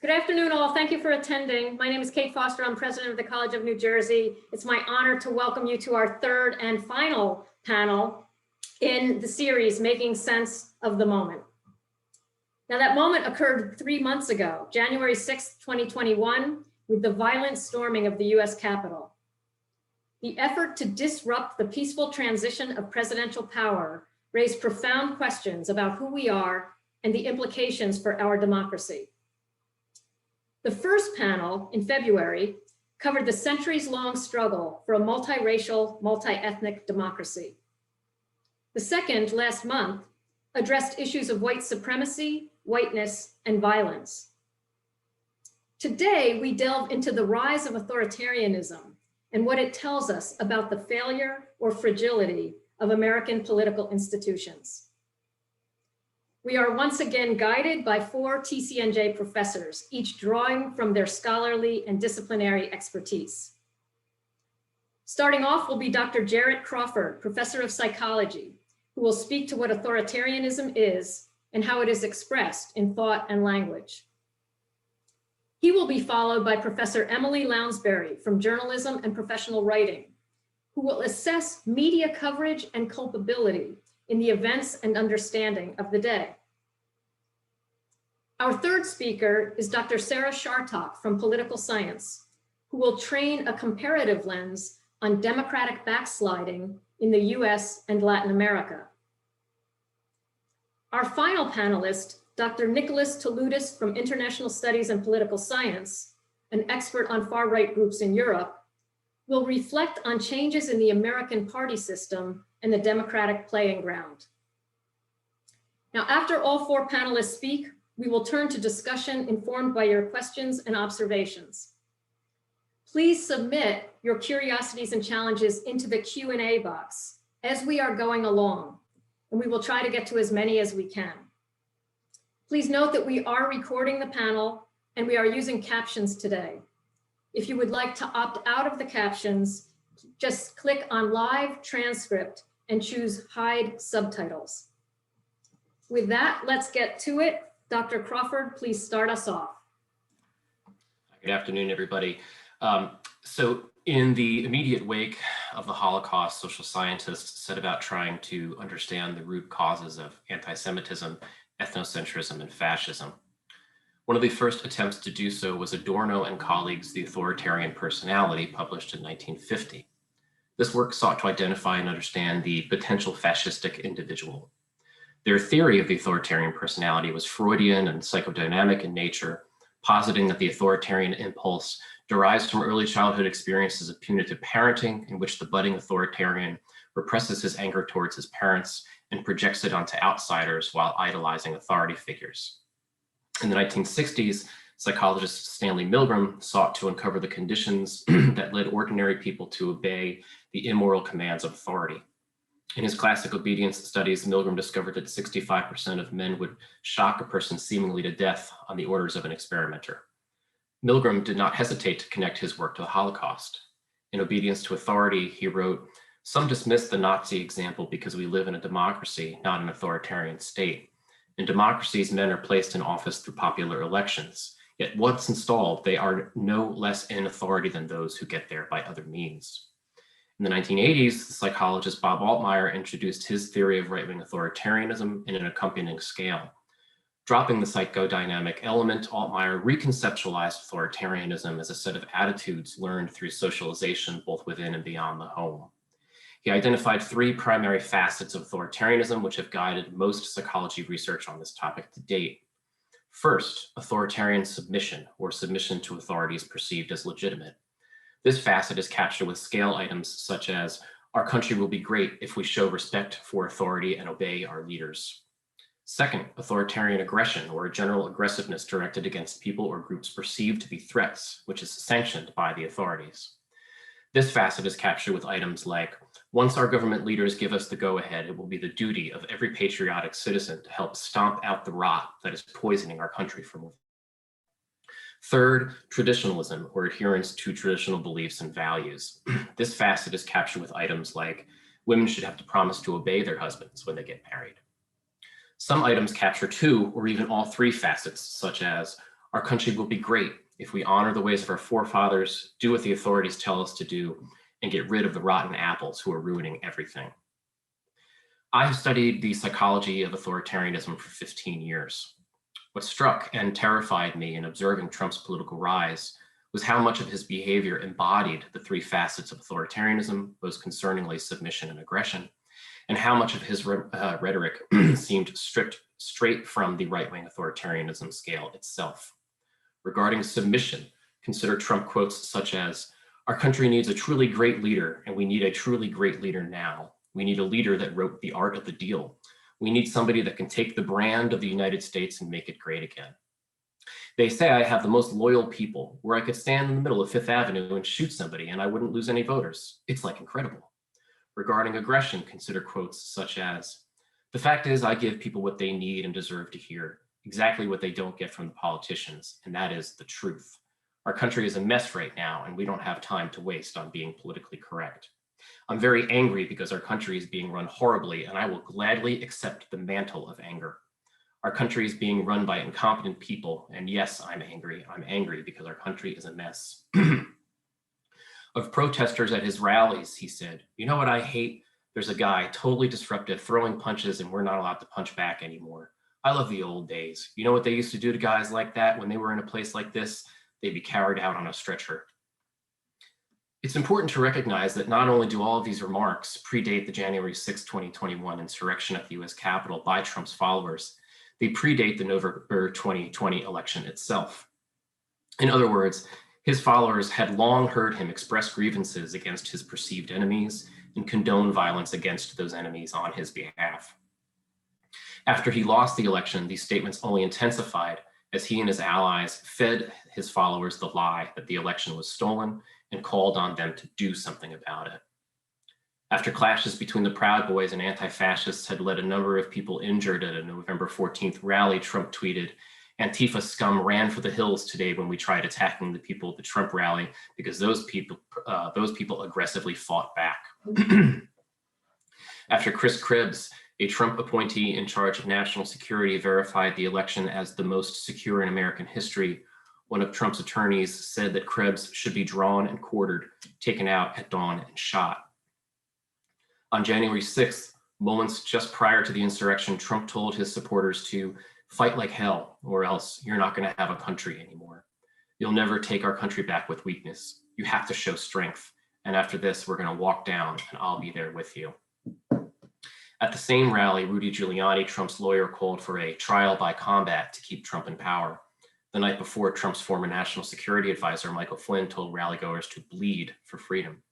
Good afternoon, all. Thank you for attending. My name is Kate Foster. I'm president of the College of New Jersey. It's my honor to welcome you to our third and final panel in the series, Making Sense of the Moment. Now, that moment occurred 3 months ago, January 6, 2021, with the violent storming of the US Capitol. The effort to disrupt the peaceful transition of presidential power raised profound questions about who we are and the implications for our democracy. The first panel in February covered the centuries-long struggle for a multiracial, multi-ethnic democracy. The second, last month, addressed issues of white supremacy, whiteness, and violence. Today, we delve into the rise of authoritarianism and what it tells us about the failure or fragility of American political institutions. We are once again guided by 4 TCNJ professors, each drawing from their scholarly and disciplinary expertise. Starting off will be Dr. Jarret Crawford, professor of psychology, who will speak to what authoritarianism is and how it is expressed in thought and language. He will be followed by Professor Emilie Lounsberry from journalism and professional writing, who will assess media coverage and culpability in the events and understanding of the day. Our third speaker is Dr. Sarah Chartock from political science, who will train a comparative lens on democratic backsliding in the US and Latin America. Our final panelist, Dr. Nicholas Taloutis from International Studies and Political Science, an expert on far-right groups in Europe, will reflect on changes in the American party system and the democratic playing ground. Now, after all 4 panelists speak, we will turn to discussion informed by your questions and observations. Please submit your curiosities and challenges into the Q&A box as we are going along, and we will try to get to as many as we can. Please note that we are recording the panel and we are using captions today. If you would like to opt out of the captions, just click on Live Transcript and choose Hide Subtitles. With that, let's get to it. Dr. Crawford, please start us off. Good afternoon, everybody. So in the immediate wake of the Holocaust, social scientists set about trying to understand the root causes of anti-Semitism, ethnocentrism, and fascism. One of the first attempts to do so was Adorno and colleagues' The Authoritarian Personality, published in 1950. This work sought to identify and understand the potential fascistic individual. Their theory of the authoritarian personality was Freudian and psychodynamic in nature, positing that the authoritarian impulse derives from early childhood experiences of punitive parenting, in which the budding authoritarian represses his anger towards his parents and projects it onto outsiders while idolizing authority figures. In the 1960s, psychologist Stanley Milgram sought to uncover the conditions that led ordinary people to obey the immoral commands of authority. In his classic obedience studies, Milgram discovered that 65% of men would shock a person seemingly to death on the orders of an experimenter. Milgram did not hesitate to connect his work to the Holocaust. In Obedience to Authority, he wrote, "Some dismiss the Nazi example because we live in a democracy, not an authoritarian state. In democracies, men are placed in office through popular elections. Yet once installed, they are no less in authority than those who get there by other means." In the 1980s, the psychologist Bob Altmaier introduced his theory of right-wing authoritarianism in an accompanying scale. Dropping the psychodynamic element, Altmaier reconceptualized authoritarianism as a set of attitudes learned through socialization, both within and beyond the home. He identified 3 primary facets of authoritarianism, which have guided most psychology research on this topic to date. First, authoritarian submission, or submission to authorities perceived as legitimate. This facet is captured with scale items such as, "Our country will be great if we show respect for authority and obey our leaders." Second, authoritarian aggression, or a general aggressiveness directed against people or groups perceived to be threats, which is sanctioned by the authorities. This facet is captured with items like, "Once our government leaders give us the go-ahead, it will be the duty of every patriotic citizen to help stomp out the rot that is poisoning our country from within." Third, traditionalism, or adherence to traditional beliefs and values. This facet is captured with items like, "Women should have to promise to obey their husbands when they get married." Some items capture 2 or even all 3 facets, such as, Our country will be great if we honor the ways of our forefathers, do what the authorities tell us to do, and get rid of the rotten apples who are ruining everything. I have studied the psychology of authoritarianism for 15 years. What struck and terrified me in observing Trump's political rise was how much of his behavior embodied the three facets of authoritarianism, most concerningly submission and aggression, and how much of his rhetoric seemed stripped straight from the right-wing authoritarianism scale itself. Regarding submission, consider Trump quotes such as, "Our country needs a truly great leader, and we need a truly great leader now. We need a leader that wrote The Art of the Deal. We need somebody that can take the brand of the United States and make it great again. They say I have the most loyal people, where I could stand in the middle of Fifth Avenue and shoot somebody and I wouldn't lose any voters. It's like incredible." Regarding aggression, consider quotes such as, "The fact is I give people what they need and deserve to hear, exactly what they don't get from the politicians, and that is the truth. Our country is a mess right now, and we don't have time to waste on being politically correct. I'm very angry because our country is being run horribly, and I will gladly accept the mantle of anger. Our country is being run by incompetent people, and yes, I'm angry. I'm angry because our country is a mess." Of protesters at his rallies, he said, "You know what I hate? There's a guy totally disruptive, throwing punches, and we're not allowed to punch back anymore. I love the old days. You know what they used to do to guys like that when they were in a place like this? They'd be carried out on a stretcher." It's important to recognize that not only do all of these remarks predate the January 6, 2021 insurrection at the US Capitol by Trump's followers, they predate the November 2020 election itself. In other words, his followers had long heard him express grievances against his perceived enemies and condone violence against those enemies on his behalf. After he lost the election, these statements only intensified as he and his allies fed his followers the lie that the election was stolen and called on them to do something about it. After clashes between the Proud Boys and anti-fascists had led a number of people injured at a November 14th rally, Trump tweeted, "Antifa scum ran for the hills today when we tried attacking the people at the Trump rally because those people aggressively fought back." After Chris Krebs, a Trump appointee in charge of national security, verified the election as the most secure in American history, one of Trump's attorneys said that Krebs should be drawn and quartered, taken out at dawn and shot. On January 6th, moments just prior to the insurrection, Trump told his supporters to fight like hell, or else you're not going to have a country anymore. You'll never take our country back with weakness. You have to show strength. And after this, we're going to walk down and I'll be there with you. At the same rally, Rudy Giuliani, Trump's lawyer, called for a trial by combat to keep Trump in power. The night before, Trump's former national security advisor, Michael Flynn, told rallygoers to bleed for freedom.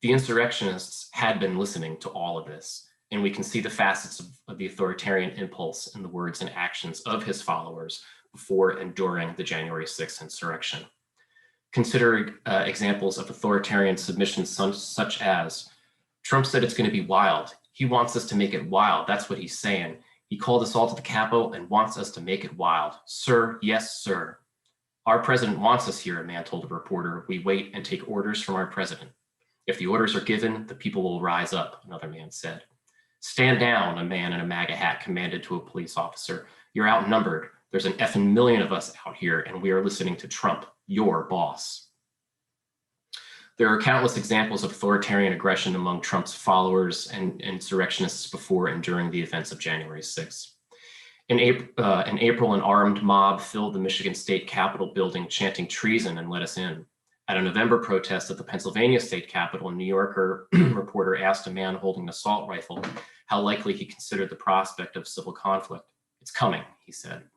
The insurrectionists had been listening to all of this, and we can see the facets of the authoritarian impulse in the words and actions of his followers before and during the January 6th insurrection. Consider examples of authoritarian submissions such as, "Trump said it's going to be wild. He wants us to make it wild. That's what he's saying. He called us all to the Capitol and wants us to make it wild. Sir, yes, sir. Our president wants us here," a man told a reporter. "We wait and take orders from our president. If the orders are given, the people will rise up," another man said. "Stand down," a man in a MAGA hat commanded to a police officer. "You're outnumbered. There's an effing million of us out here, and we are listening to Trump, your boss." There are countless examples of authoritarian aggression among Trump's followers and insurrectionists before and during the events of January 6th. In April, an armed mob filled the Michigan State Capitol building chanting treason and let us in. At a November protest at the Pennsylvania State Capitol, a New Yorker reporter asked a man holding an assault rifle how likely he considered the prospect of civil conflict. "It's coming," he said.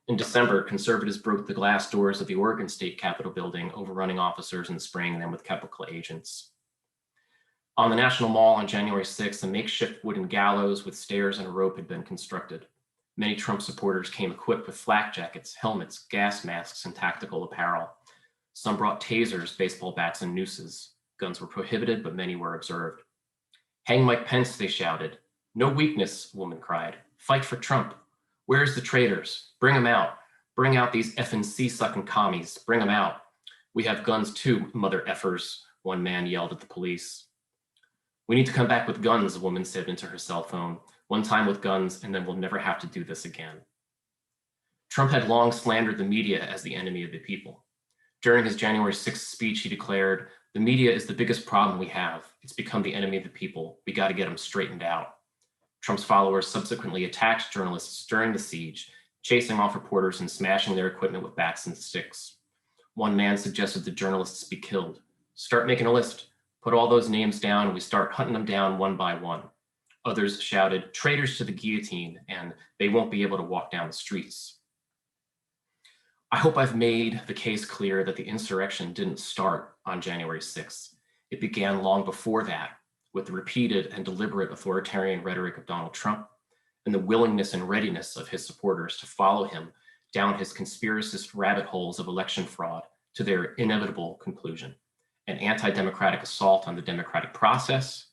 In December, conservatives broke the glass doors of the Oregon State Capitol building, overrunning officers and spraying them with chemical agents. On the National Mall on January 6th, a makeshift wooden gallows with stairs and a rope had been constructed. Many Trump supporters came equipped with flak jackets, helmets, gas masks, and tactical apparel. Some brought tasers, baseball bats, and nooses. Guns were prohibited, but many were observed. "Hang Mike Pence," they shouted. "No weakness," a woman cried. "Fight for Trump. Where's the traitors? Bring them out. Bring out these effing sea-sucking commies. Bring them out. We have guns too, mother effers," one man yelled at the police. "We need to come back with guns," a woman said into her cell phone. "One time with guns, and then we'll never have to do this again." Trump had long slandered the media as the enemy of the people. During his January 6th speech, he declared, "The media is the biggest problem we have. It's become the enemy of the people. We got to get them straightened out." Trump's followers subsequently attacked journalists during the siege, chasing off reporters and smashing their equipment with bats and sticks. One man suggested that journalists be killed. "Start making a list. Put all those names down and we start hunting them down one by one." Others shouted, "Traitors to the guillotine," and "they won't be able to walk down the streets." I hope I've made the case clear that the insurrection didn't start on January 6th. It began long before that, with the repeated and deliberate authoritarian rhetoric of Donald Trump and the willingness and readiness of his supporters to follow him down his conspiracist rabbit holes of election fraud to their inevitable conclusion: an anti-democratic assault on the democratic process,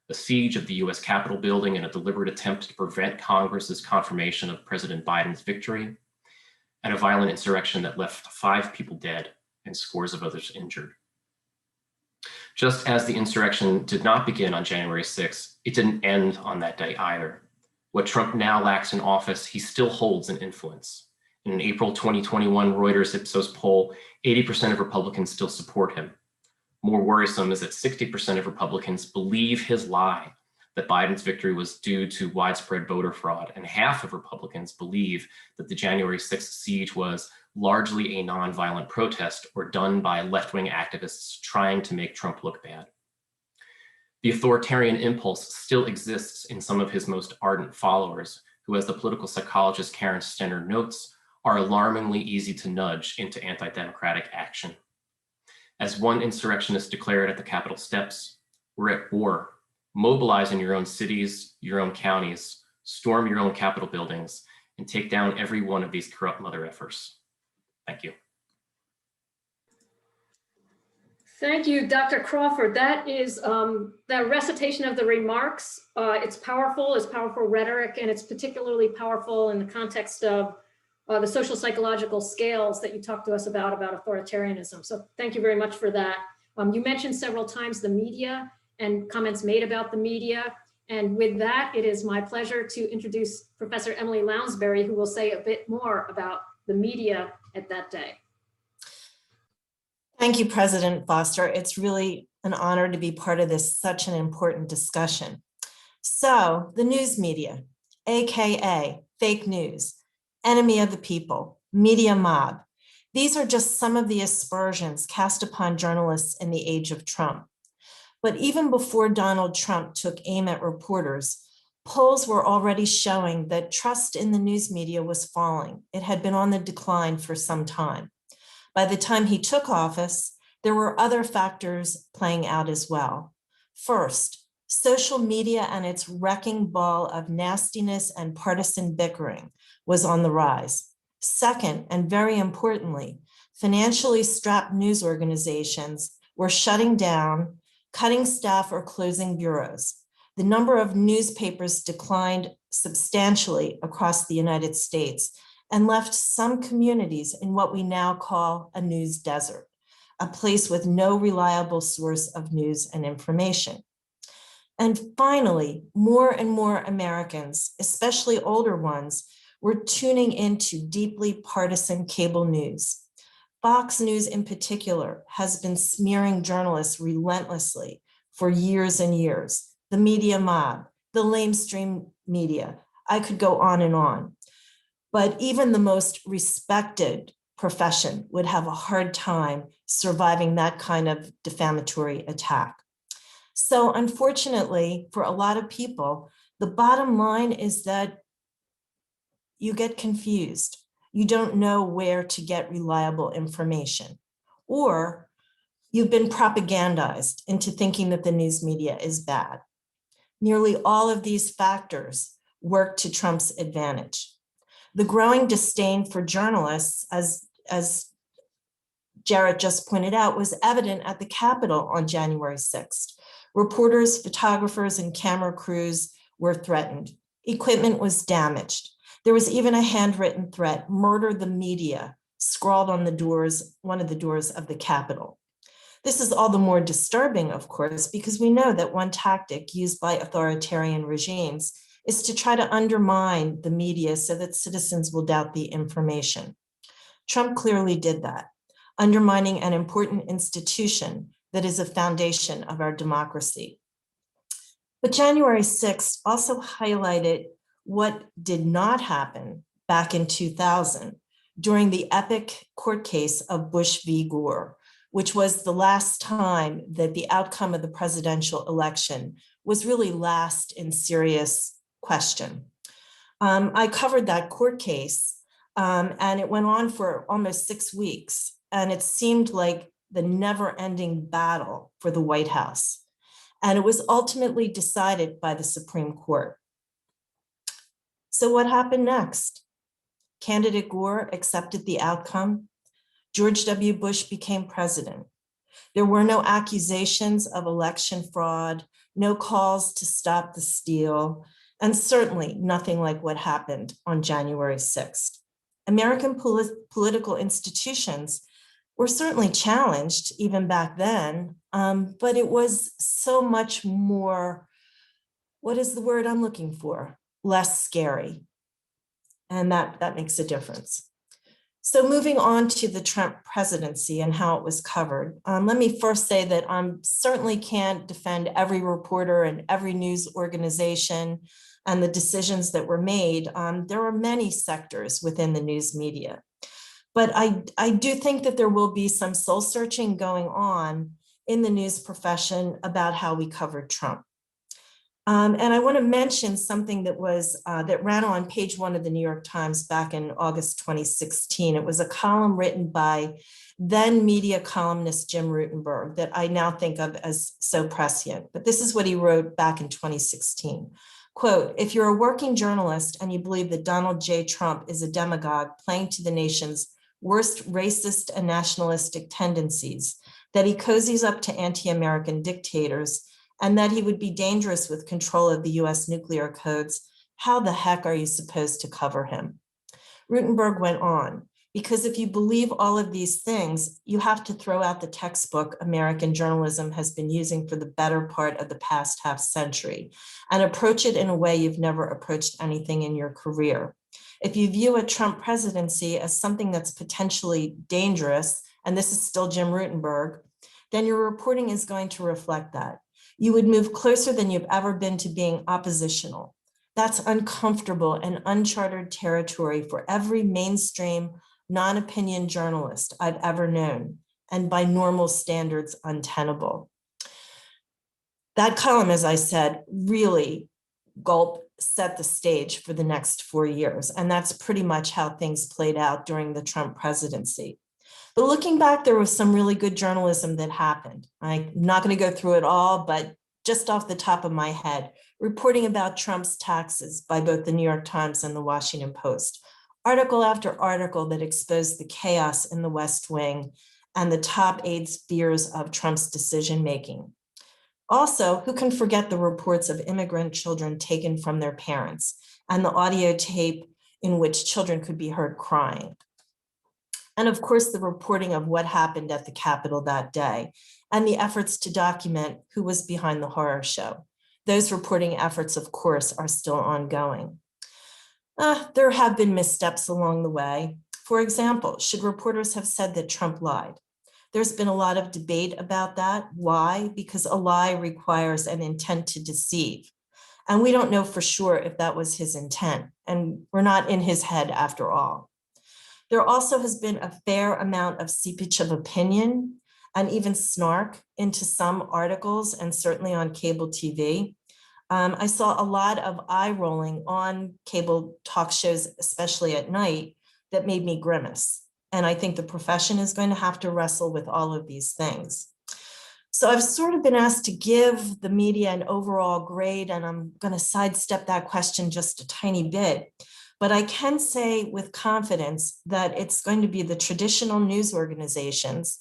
a siege of the US Capitol building in a deliberate attempt to prevent Congress's confirmation of President Biden's victory, and a violent insurrection that left 5 people dead and scores of others injured. Just as the insurrection did not begin on January 6th, it didn't end on that day either. What Trump now lacks in office, he still holds in influence. In an April 2021 Reuters Ipsos poll, 80% of Republicans still support him. More worrisome is that 60% of Republicans believe his lie that Biden's victory was due to widespread voter fraud, and half of Republicans believe that the January 6th siege was largely a nonviolent protest or done by left-wing activists trying to make Trump look bad. The authoritarian impulse still exists in some of his most ardent followers, who, as the political psychologist Karen Stenner notes, are alarmingly easy to nudge into anti-democratic action. As one insurrectionist declared at the Capitol steps, "We're at war. Mobilize in your own cities, your own counties, storm your own Capitol buildings, and take down every one of these corrupt mother effers." Thank you. Thank you, Dr. Crawford. That is that recitation of the remarks. It's powerful rhetoric, and it's particularly powerful in the context of the social psychological scales that you talked to us about authoritarianism. So thank you very much for that. You mentioned several times the media and comments made about the media. And with that, it is my pleasure to introduce Professor Emilie Lounsberry, who will say a bit more about the media at that day. Thank you, President Foster. It's really an honor to be part of this such an important discussion. So the news media, AKA fake news, enemy of the people, media mob. These are just some of the aspersions cast upon journalists in the age of Trump. But even before Donald Trump took aim at reporters, polls were already showing that trust in the news media was falling. It had been on the decline for some time. By the time he took office, there were other factors playing out as well. First, social media and its wrecking ball of nastiness and partisan bickering was on the rise. Second, and very importantly, financially strapped news organizations were shutting down, cutting staff, or closing bureaus. The number of newspapers declined substantially across the United States and left some communities in what we now call a news desert, a place with no reliable source of news and information. And finally, more and more Americans, especially older ones, were tuning into deeply partisan cable news. Fox News in particular has been smearing journalists relentlessly for years and years. The media mob, the lamestream media, I could go on and on. But even the most respected profession would have a hard time surviving that kind of defamatory attack. So unfortunately, for a lot of people, the bottom line is that you get confused. You don't know where to get reliable information, or you've been propagandized into thinking that the news media is bad. Nearly all of these factors work to Trump's advantage. The growing disdain for journalists, as Jarret just pointed out, was evident at the Capitol on January 6th. Reporters, photographers, and camera crews were threatened. Equipment was damaged. There was even a handwritten threat, "Murder the media," scrawled on the doors, one of the doors of the Capitol. This is all the more disturbing, of course, because we know that one tactic used by authoritarian regimes is to try to undermine the media so that citizens will doubt the information. Trump clearly did that, undermining an important institution that is a foundation of our democracy. But January 6th also highlighted what did not happen back in 2000 during the epic court case of Bush v. Gore, which was the last time that the outcome of the presidential election was really last in serious question. I covered that court case, and it went on for almost 6 weeks, and it seemed like the never-ending battle for the White House. And it was ultimately decided by the Supreme Court. So what happened next? Candidate Gore accepted the outcome. George W. Bush became president. There were no accusations of election fraud, no calls to stop the steal, and certainly nothing like what happened on January 6th. American political institutions were certainly challenged even back then, but it was so much more, what is the word I'm looking for? Less scary. And that makes a difference. So moving on to the Trump presidency and how it was covered, let me first say that I certainly can't defend every reporter and every news organization and the decisions that were made. There are many sectors within the news media. But I do think that there will be some soul searching going on in the news profession about how we covered Trump. And I want to mention something that was that ran on page 1 of the New York Times back in August 2016. It was a column written by then media columnist Jim Rutenberg that I now think of as so prescient. But this is what he wrote back in 2016. Quote, "If you're a working journalist and you believe that Donald J. Trump is a demagogue playing to the nation's worst racist and nationalistic tendencies, that he cozies up to anti-American dictators, and that he would be dangerous with control of the US nuclear codes, how the heck are you supposed to cover him?" Rutenberg went on, because if you believe all of these things, you have to throw out the textbook American journalism has been using for the better part of the past half century and approach it in a way you've never approached anything in your career. If you view a Trump presidency as something that's potentially dangerous, and this is still Jim Rutenberg, then your reporting is going to reflect that. You would move closer than you've ever been to being oppositional. That's uncomfortable and uncharted territory for every mainstream non-opinion journalist I've ever known, and by normal standards, untenable. That column, as I said, really set the stage for the next 4 years. And that's pretty much how things played out during the Trump presidency. But looking back, there was some really good journalism that happened. I'm not going to go through it all, but just off the top of my head, reporting about Trump's taxes by both the New York Times and the Washington Post, article after article that exposed the chaos in the West Wing and the top aides' fears of Trump's decision-making. Also, who can forget the reports of immigrant children taken from their parents and the audio tape in which children could be heard crying? And of course, the reporting of what happened at the Capitol that day and the efforts to document who was behind the horror show. Those reporting efforts, of course, are still ongoing. There have been missteps along the way. For example, should reporters have said that Trump lied? There's been a lot of debate about that. Why? Because a lie requires an intent to deceive. And we don't know for sure if that was his intent. And we're not in his head after all. There also has been a fair amount of seepage of opinion and even snark into some articles and certainly on cable TV. I saw a lot of eye rolling on cable talk shows, especially at night, that made me grimace. And I think the profession is going to have to wrestle with all of these things. So I've sort of been asked to give the media an overall grade, and I'm going to sidestep that question just a tiny bit. But I can say with confidence that it's going to be the traditional news organizations,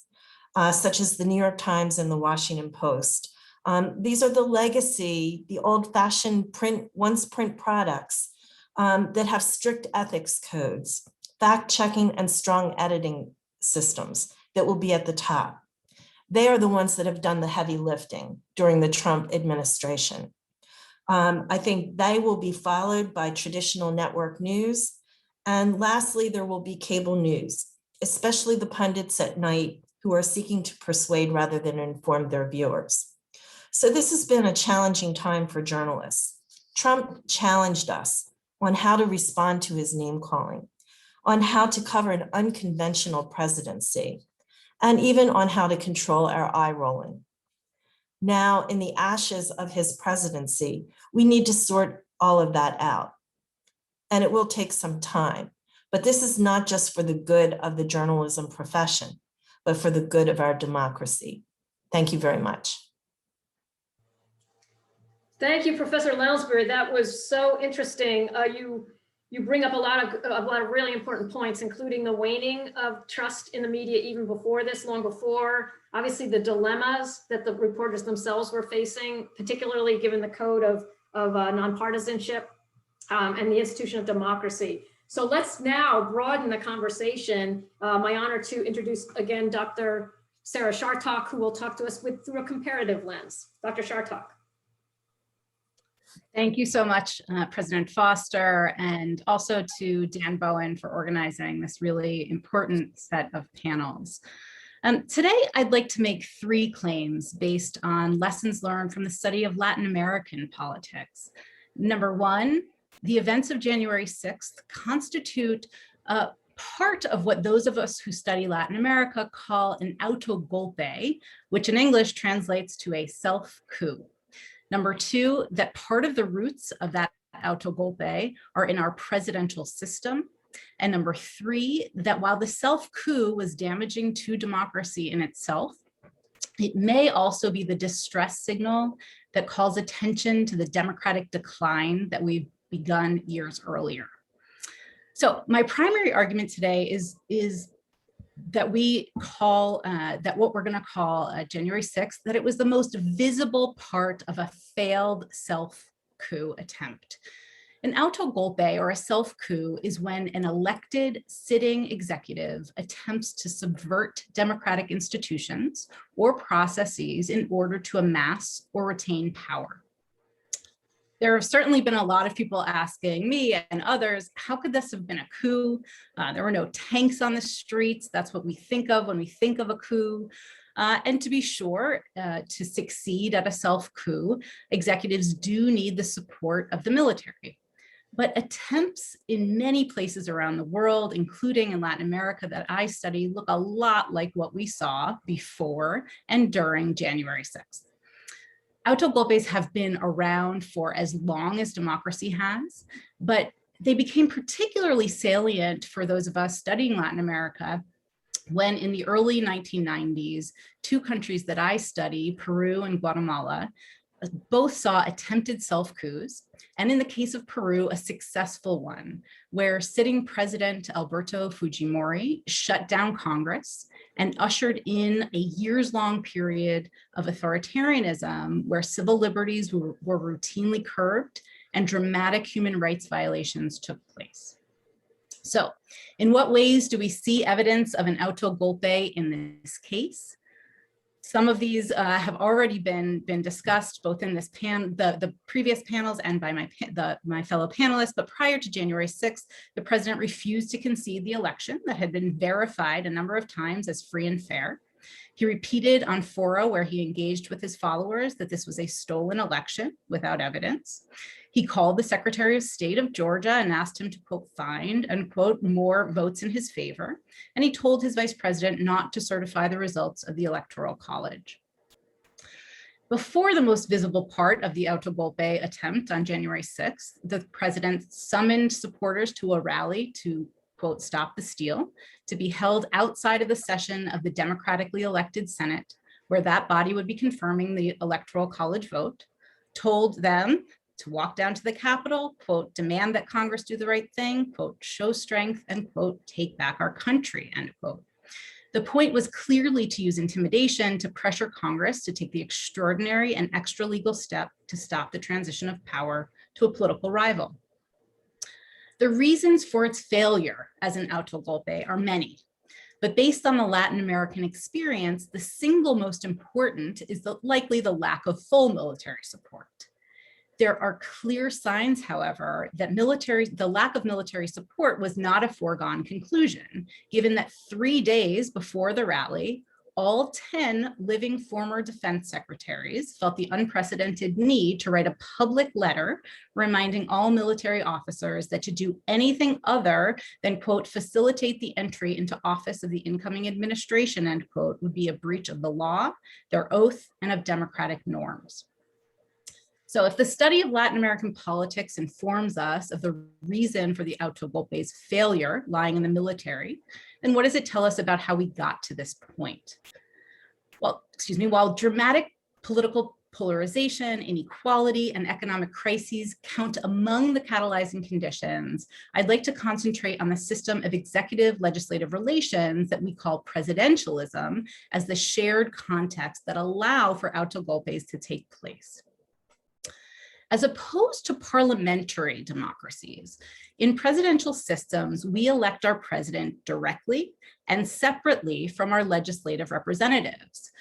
such as the New York Times and the Washington Post. These are the legacy, the old-fashioned once print products that have strict ethics codes, fact-checking and strong editing systems that will be at the top. They are the ones that have done the heavy lifting during the Trump administration. I think they will be followed by traditional network news. And lastly, there will be cable news, especially the pundits at night who are seeking to persuade rather than inform their viewers. So this has been a challenging time for journalists. Trump challenged us on how to respond to his name calling, on how to cover an unconventional presidency, and even on how to control our eye rolling. Now, in the ashes of his presidency, we need to sort all of that out. And it will take some time, but this is not just for the good of the journalism profession, but for the good of our democracy. Thank you very much. Thank you, Professor Lounsberry. That was so interesting. You bring up a lot of really important points, including the waning of trust in the media even before this, long before. Obviously, the dilemmas that the reporters themselves were facing, particularly given the code of nonpartisanship and the institution of democracy. So let's now broaden the conversation. My honor to introduce again Dr. Sarah Chartock, who will talk to us through a comparative lens. Dr. Chartock. Thank you so much, President Foster, and also to Dan Bowen for organizing this really important set of panels. Today, I'd like to make 3 claims based on lessons learned from the study of Latin American politics. Number 1, the events of January 6th constitute part of what those of us who study Latin America call an autogolpe, which in English translates to a self-coup. Number 2, that part of the roots of that autogolpe are in our presidential system. And number 3, that while the self-coup was damaging to democracy in itself, it may also be the distress signal that calls attention to the democratic decline that we've begun years earlier. So my primary argument today is that we call, that what we're going to call January 6th, that it was the most visible part of a failed self-coup attempt. An autogolpe, or a self-coup, is when an elected sitting executive attempts to subvert democratic institutions or processes in order to amass or retain power. There have certainly been a lot of people asking me and others, how could this have been a coup? There were no tanks on the streets. That's what we think of when we think of a coup. And to be sure, to succeed at a self-coup, executives do need the support of the military. But attempts in many places around the world, including in Latin America that I study, look a lot like what we saw before and during January 6th. Autogolpes have been around for as long as democracy has, but they became particularly salient for those of us studying Latin America when in the early 1990s, 2 countries that I study, Peru and Guatemala, both saw attempted self-coups, and in the case of Peru, a successful one, where sitting President Alberto Fujimori shut down Congress and ushered in a years-long period of authoritarianism where civil liberties were routinely curbed and dramatic human rights violations took place. So, in what ways do we see evidence of an autogolpe in this case? Some of these have already been discussed both in this the previous panels and by my fellow panelists, but prior to January 6th, the president refused to concede the election that had been verified a number of times as free and fair. He repeated on fora where he engaged with his followers that this was a stolen election without evidence. He called the Secretary of State of Georgia and asked him to, quote, find, unquote, more votes in his favor. And he told his vice president not to certify the results of the Electoral College. Before the most visible part of the autogolpe attempt on January 6th, the president summoned supporters to a rally to, quote, stop the steal, to be held outside of the session of the democratically elected Senate, where that body would be confirming the Electoral College vote, told them to walk down to the Capitol, quote, demand that Congress do the right thing, quote, show strength, and, quote, take back our country, end quote. The point was clearly to use intimidation to pressure Congress to take the extraordinary and extra legal step to stop the transition of power to a political rival. The reasons for its failure as an autogolpe are many, but based on the Latin American experience, the single most important is likely the lack of full military support. There are clear signs, however, that the lack of military support was not a foregone conclusion, given that 3 days before the rally, all 10 living former defense secretaries felt the unprecedented need to write a public letter reminding all military officers that to do anything other than, quote, facilitate the entry into office of the incoming administration, end quote, would be a breach of the law, their oath, and of democratic norms. So if the study of Latin American politics informs us of the reason for the auto golpe's failure lying in the military, then what does it tell us about how we got to this point? Well, while dramatic political polarization, inequality, and economic crises count among the catalyzing conditions, I'd like to concentrate on the system of executive legislative relations that we call presidentialism as the shared context that allow for auto golpes to take place. As opposed to parliamentary democracies, in presidential systems, we elect our president directly and separately from our legislative representatives.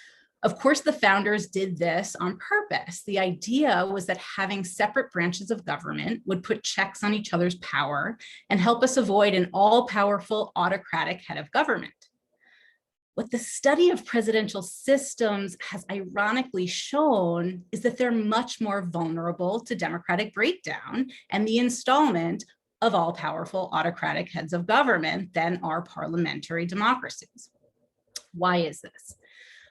Of course, the founders did this on purpose. The idea was that having separate branches of government would put checks on each other's power and help us avoid an all-powerful autocratic head of government. What the study of presidential systems has ironically shown is that they're much more vulnerable to democratic breakdown and the installment of all-powerful autocratic heads of government than are parliamentary democracies. Why is this?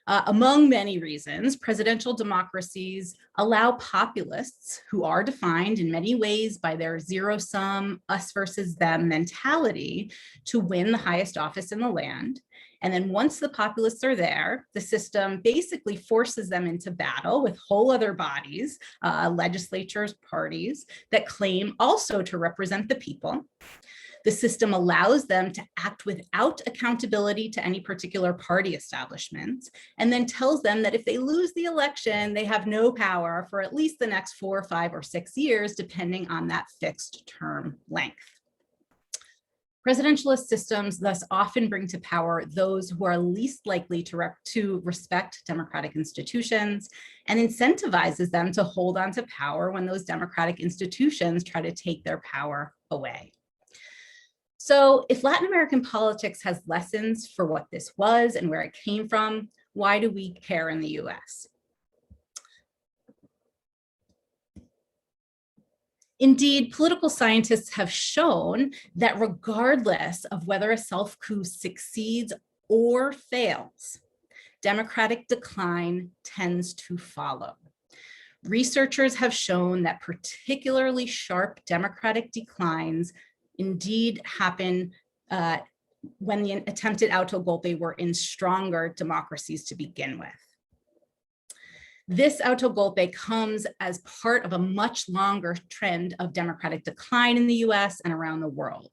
Among many reasons, presidential democracies allow populists, who are defined in many ways by their zero-sum, us versus them mentality, to win the highest office in the land. And then once the populists are there, the system basically forces them into battle with whole other bodies, legislatures, parties that claim also to represent the people. The system allows them to act without accountability to any particular party establishments, and then tells them that if they lose the election, they have no power for at least the next 4, 5, or 6 years, depending on that fixed term length. Presidentialist systems thus often bring to power those who are least likely to respect democratic institutions and incentivizes them to hold on to power when those democratic institutions try to take their power away. So if Latin American politics has lessons for what this was and where it came from, why do we care in the US? Indeed, political scientists have shown that regardless of whether a self-coup succeeds or fails, democratic decline tends to follow. Researchers have shown that particularly sharp democratic declines indeed happen when the attempted auto golpe were in stronger democracies to begin with. This auto golpe comes as part of a much longer trend of democratic decline in the US and around the world,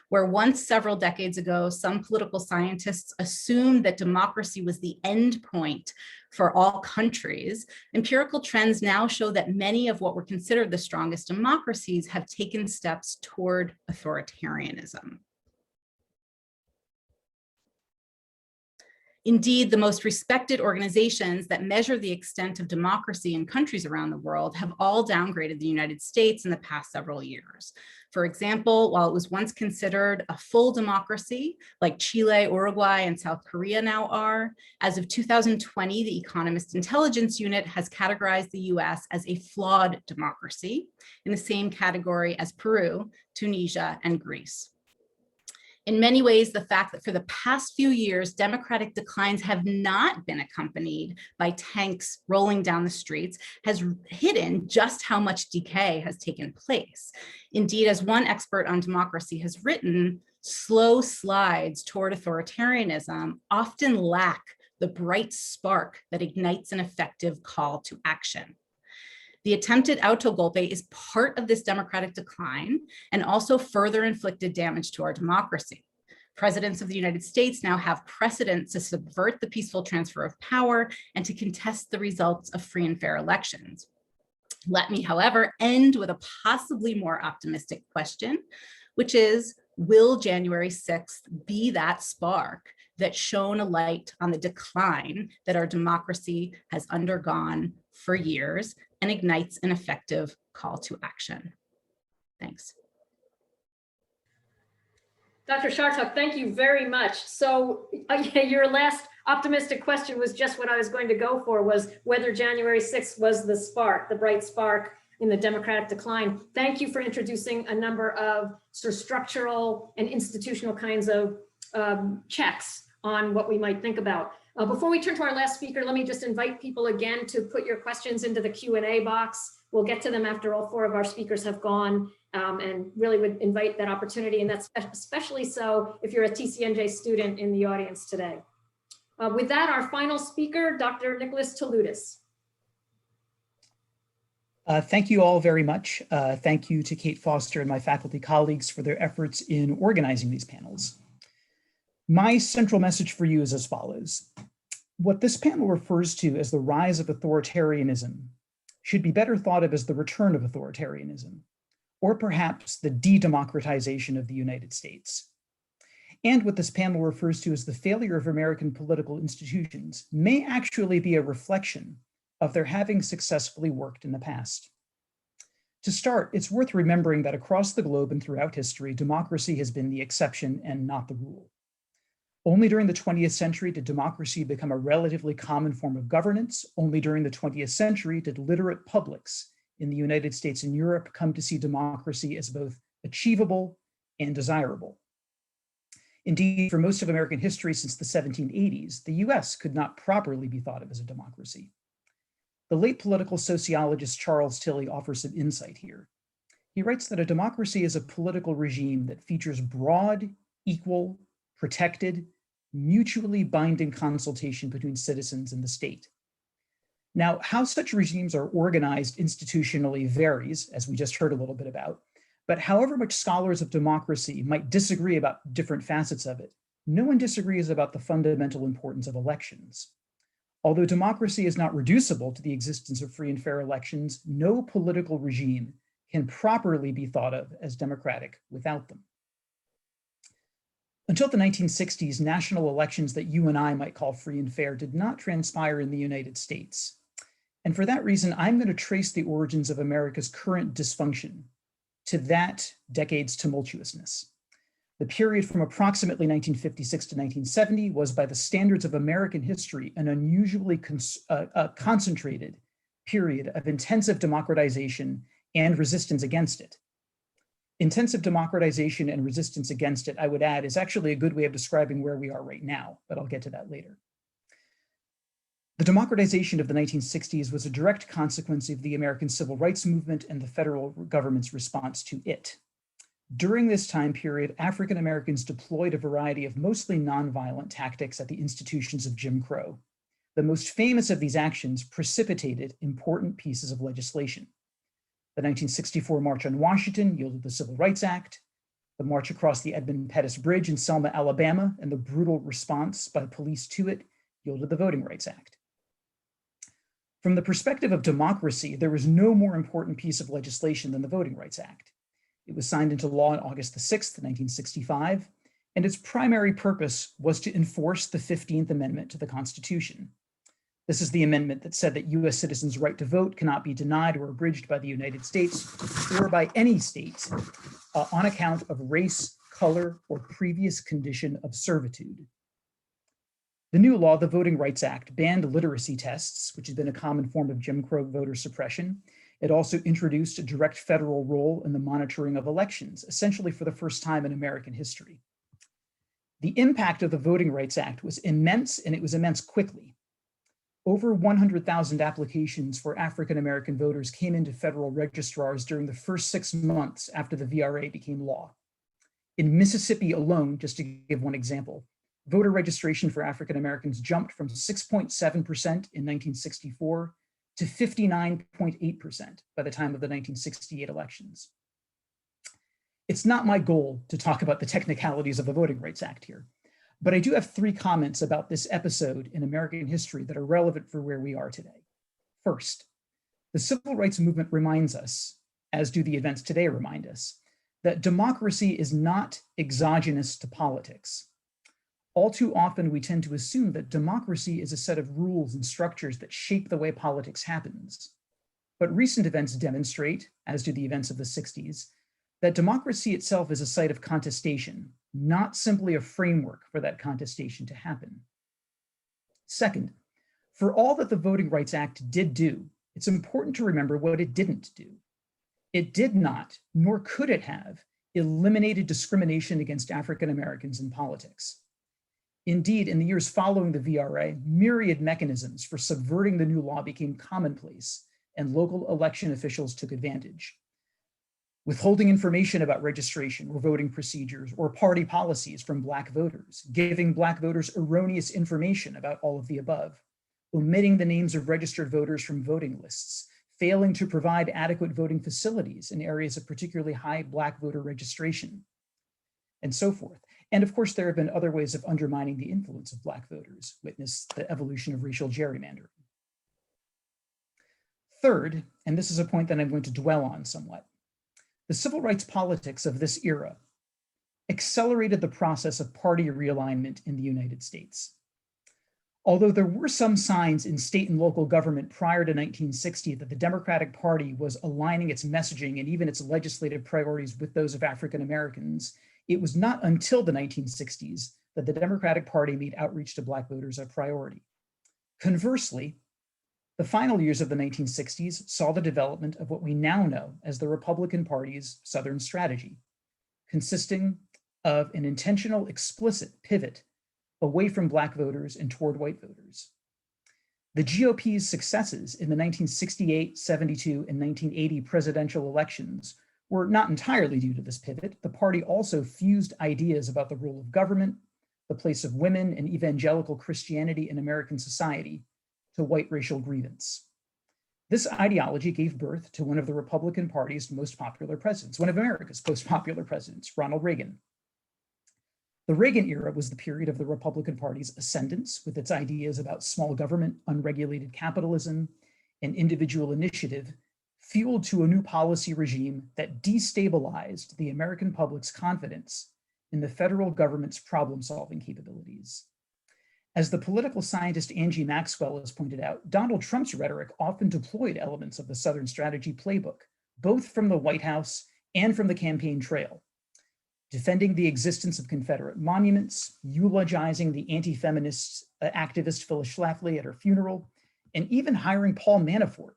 where once several decades ago, some political scientists assumed that democracy was the end point for all countries. Empirical trends now show that many of what were considered the strongest democracies have taken steps toward authoritarianism. Indeed, the most respected organizations that measure the extent of democracy in countries around the world have all downgraded the United States in the past several years. For example, while it was once considered a full democracy, like Chile, Uruguay, and South Korea now are, as of 2020, the Economist Intelligence Unit has categorized the US as a flawed democracy in the same category as Peru, Tunisia, and Greece. In many ways, the fact that for the past few years, democratic declines have not been accompanied by tanks rolling down the streets has hidden just how much decay has taken place. Indeed, as one expert on democracy has written, slow slides toward authoritarianism often lack the bright spark that ignites an effective call to action. The attempted auto golpe is part of this democratic decline and also further inflicted damage to our democracy. Presidents of the United States now have precedent to subvert the peaceful transfer of power and to contest the results of free and fair elections. Let me, however, end with a possibly more optimistic question, which is, will January 6th be that spark that shone a light on the decline that our democracy has undergone for years and ignites an effective call to action. Thanks. Dr. Chartock, thank you very much. So yeah, your last optimistic question was just what I was going to go for, was whether January 6th was the spark, the bright spark in the democratic decline. Thank you for introducing a number of sort of structural and institutional kinds of checks on what we might think about. Before we turn to our last speaker, let me just invite people again to put your questions into the Q&A box. We'll get to them after all four of our speakers have gone, and really would invite that opportunity. And that's especially so if you're a TCNJ student in the audience today. With that, our final speaker, Dr. Nicholas Taloutis. Thank you all very much. Thank you to Kate Foster and my faculty colleagues for their efforts in organizing these panels. My central message for you is as follows. What this panel refers to as the rise of authoritarianism should be better thought of as the return of authoritarianism, or perhaps the de-democratization of the United States. And what this panel refers to as the failure of American political institutions may actually be a reflection of their having successfully worked in the past. To start, it's worth remembering that across the globe and throughout history, democracy has been the exception and not the rule. Only during the 20th century did democracy become a relatively common form of governance. Only during the 20th century did literate publics in the United States and Europe come to see democracy as both achievable and desirable. Indeed, for most of American history since the 1780s, the US could not properly be thought of as a democracy. The late political sociologist Charles Tilly offers some insight here. He writes that a democracy is a political regime that features broad, equal, protected, mutually binding consultation between citizens and the state. Now, how such regimes are organized institutionally varies, as we just heard a little bit about, but however much scholars of democracy might disagree about different facets of it, no one disagrees about the fundamental importance of elections. Although democracy is not reducible to the existence of free and fair elections, no political regime can properly be thought of as democratic without them. Until the 1960s, national elections that you and I might call free and fair did not transpire in the United States. And for that reason, I'm going to trace the origins of America's current dysfunction to that decade's tumultuousness. The period from approximately 1956 to 1970 was, by the standards of American history, an unusually concentrated period of intensive democratization and resistance against it. Intensive democratization and resistance against it, I would add, is actually a good way of describing where we are right now, but I'll get to that later. The democratization of the 1960s was a direct consequence of the American Civil Rights Movement and the federal government's response to it. During this time period, African Americans deployed a variety of mostly nonviolent tactics at the institutions of Jim Crow. The most famous of these actions precipitated important pieces of legislation. The 1964 March on Washington yielded the Civil Rights Act. The march across the Edmund Pettus Bridge in Selma, Alabama, and the brutal response by police to it yielded the Voting Rights Act. From the perspective of democracy, there was no more important piece of legislation than the Voting Rights Act. It was signed into law on August the 6th, 1965, and its primary purpose was to enforce the 15th Amendment to the Constitution. This is the amendment that said that US citizens' right to vote cannot be denied or abridged by the United States or by any state on account of race, color, or previous condition of servitude. The new law, the Voting Rights Act, banned literacy tests, which had been a common form of Jim Crow voter suppression. It also introduced a direct federal role in the monitoring of elections, essentially for the first time in American history. The impact of the Voting Rights Act was immense, and it was immense quickly. Over 100,000 applications for African-American voters came into federal registrars during the first 6 months after the VRA became law. In Mississippi alone, just to give one example, voter registration for African-Americans jumped from 6.7% in 1964 to 59.8% by the time of the 1968 elections. It's not my goal to talk about the technicalities of the Voting Rights Act here, but I do have 3 comments about this episode in American history that are relevant for where we are today. First, the civil rights movement reminds us, as do the events today remind us, that democracy is not exogenous to politics. All too often, we tend to assume that democracy is a set of rules and structures that shape the way politics happens. but recent events demonstrate, as do the events of the 60s, that democracy itself is a site of contestation, not simply a framework for that contestation to happen. Second, for all that the Voting Rights Act did do, it's important to remember what it didn't do. It did not, nor could it have, eliminated discrimination against African Americans in politics. Indeed, in the years following the VRA, myriad mechanisms for subverting the new law became commonplace, and local election officials took advantage. Withholding information about registration or voting procedures or party policies from Black voters, giving Black voters erroneous information about all of the above, omitting the names of registered voters from voting lists, failing to provide adequate voting facilities in areas of particularly high Black voter registration, and so forth. And of course, there have been other ways of undermining the influence of Black voters, witness the evolution of racial gerrymandering. Third, and this is a point that I'm going to dwell on somewhat, the civil rights politics of this era accelerated the process of party realignment in the United States. Although there were some signs in state and local government prior to 1960 that the Democratic Party was aligning its messaging and even its legislative priorities with those of African Americans, it was not until the 1960s that the Democratic Party made outreach to Black voters a priority. Conversely, the final years of the 1960s saw the development of what we now know as the Republican Party's Southern strategy, consisting of an intentional, explicit pivot away from Black voters and toward white voters. The GOP's successes in the 1968, 72, and 1980 presidential elections were not entirely due to this pivot. The party also fused ideas about the role of government, the place of women, and evangelical Christianity in American society to white racial grievance. This ideology gave birth to one of the Republican Party's most popular presidents, one of America's most popular presidents, Ronald Reagan. The Reagan era was the period of the Republican Party's ascendance, with its ideas about small government, unregulated capitalism, and individual initiative, fueled to a new policy regime that destabilized the American public's confidence in the federal government's problem-solving capabilities. As the political scientist Angie Maxwell has pointed out, Donald Trump's rhetoric often deployed elements of the Southern strategy playbook, both from the White House and from the campaign trail, defending the existence of Confederate monuments, eulogizing the anti-feminist activist Phyllis Schlafly at her funeral, and even hiring Paul Manafort,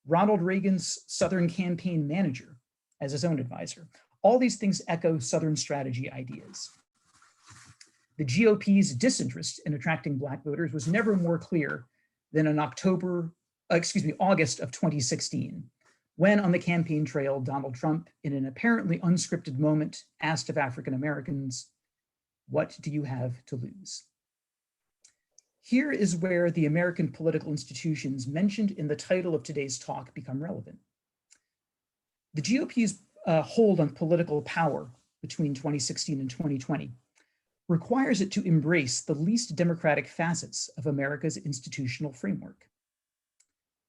Ronald Reagan's Southern campaign manager, as his own advisor. All these things echo Southern strategy ideas. The GOP's disinterest in attracting Black voters was never more clear than in August of 2016, when on the campaign trail, Donald Trump, in an apparently unscripted moment, asked of African Americans, "What do you have to lose?" Here is where the American political institutions mentioned in the title of today's talk become relevant. The GOP's hold on political power between 2016 and 2020 requires it to embrace the least democratic facets of America's institutional framework: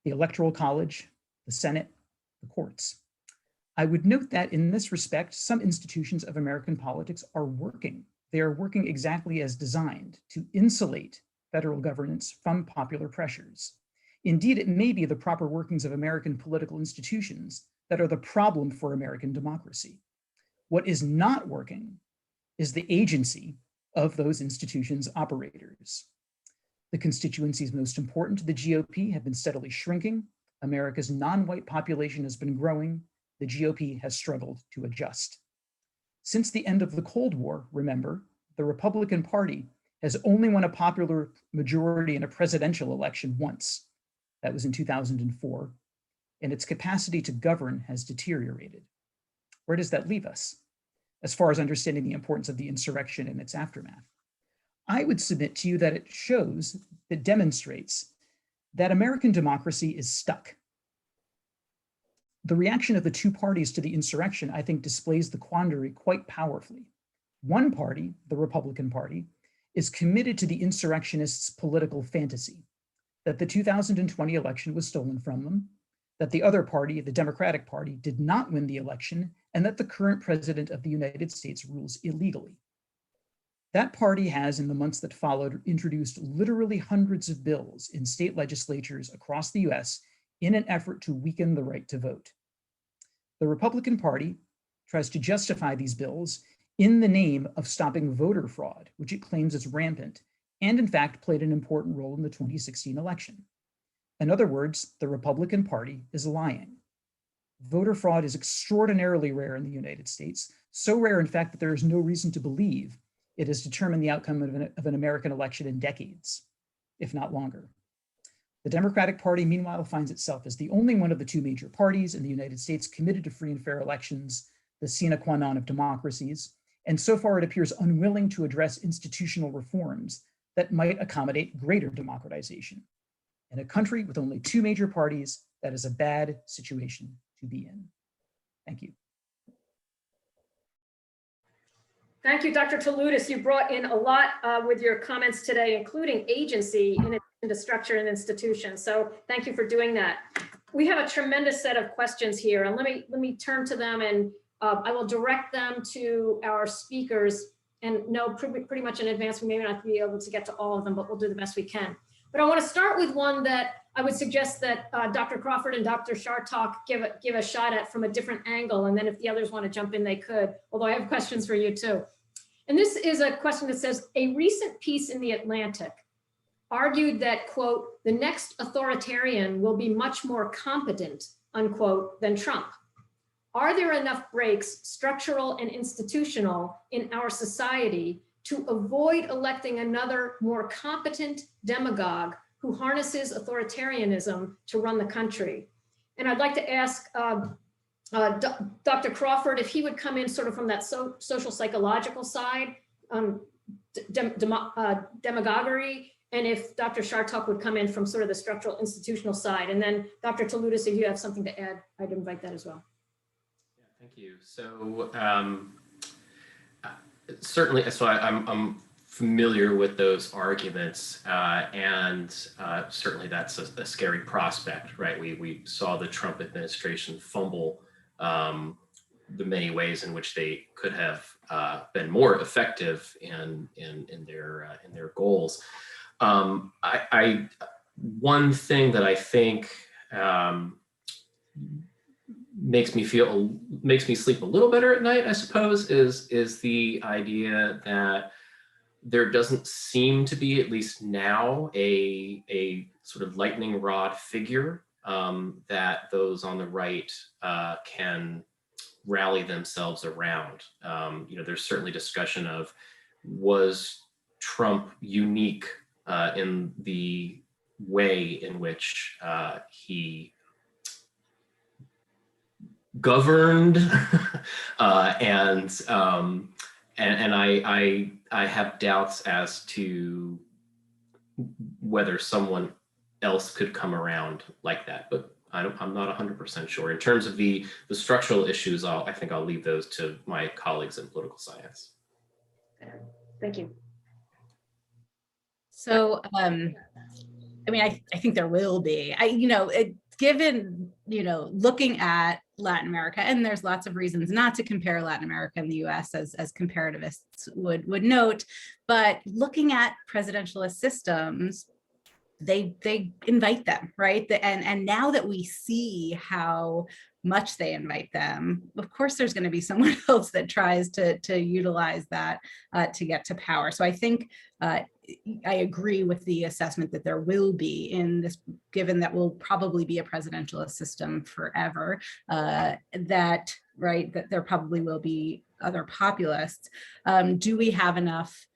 the Electoral College, the Senate, the courts. I would note that in this respect, some institutions of American politics are working. They are working exactly as designed to insulate federal governance from popular pressures. Indeed, it may be the proper workings of American political institutions that are the problem for American democracy. What is not working is the agency of those institutions' operators. The constituencies most important to the GOP have been steadily shrinking. America's non-white population has been growing. The GOP has struggled to adjust. Since the end of the Cold War, remember, the Republican Party has only won a popular majority in a presidential election once. That was in 2004, and its capacity to govern has deteriorated. Where does that leave us as far as understanding the importance of the insurrection and its aftermath? I would submit to you that it shows, that demonstrates that American democracy is stuck. The reaction of the two parties to the insurrection, I think, displays the quandary quite powerfully. One party, the Republican Party, is committed to the insurrectionists' political fantasy that the 2020 election was stolen from them, that the other party, the Democratic Party, did not win the election, and that the current president of the United States rules illegally. That party has, in the months that followed, introduced literally hundreds of bills in state legislatures across the US in an effort to weaken the right to vote. The Republican Party tries to justify these bills in the name of stopping voter fraud, which it claims is rampant, and in fact played an important role in the 2016 election. In other words, the Republican Party is lying. Voter fraud is extraordinarily rare in the United States, so rare, in fact, that there is no reason to believe it has determined the outcome of an American election in decades, if not longer. The Democratic Party, meanwhile, finds itself as the only one of the two major parties in the United States committed to free and fair elections, the sine qua non of democracies, and so far it appears unwilling to address institutional reforms that might accommodate greater democratization. In a country with only two major parties, that is a bad situation to be in. Thank you. Thank you, Dr. Toloudis. You brought in a lot with your comments today, including agency in addition to structure and institution. So thank you for doing that. We have a tremendous set of questions here, and let me turn to them, and I will direct them to our speakers. And no, pretty much in advance, we may not be able to get to all of them, but we'll do the best we can. But I want to start with one that I would suggest that Dr. Crawford and Dr. Chartock give a shot at from a different angle, and then if the others want to jump in, they could, although I have questions for you too. And this is a question that says, a recent piece in The Atlantic argued that, quote, the next authoritarian will be much more competent, unquote, than Trump. Are there enough breaks, structural and institutional, in our society to avoid electing another more competent demagogue who harnesses authoritarianism to run the country? And I'd like to ask Dr. Crawford if he would come in sort of from that social psychological side, demagoguery, and if Dr. Chartock would come in from sort of the structural institutional side. And then Dr. Toloudis, if you have something to add, I'd invite that as well. Yeah, thank you. So certainly, so I'm familiar with those arguments, and certainly that's a scary prospect, right? We saw the Trump administration fumble the many ways in which they could have been more effective in their goals. One thing that I think makes me sleep a little better at night, I suppose, is the idea that there doesn't seem to be, at least now, a sort of lightning rod figure that those on the right can rally themselves around. There's certainly discussion of, was Trump unique in the way in which he governed, and I have doubts as to whether someone else could come around like that, but I'm not 100% sure. In terms of the structural issues, I think I'll leave those to my colleagues in political science. Thank you. So, I mean, I think there will be, given, looking at Latin America, and there's lots of reasons not to compare Latin America and the US as comparativists would note, but looking at presidentialist systems, they invite them, right? And now that we see how much they invite them, of course, there's going to be someone else that tries to utilize that to get to power. So I think I agree with the assessment that there will be in this, given that we'll probably be a presidentialist system forever, that there probably will be other populists. Do we have enough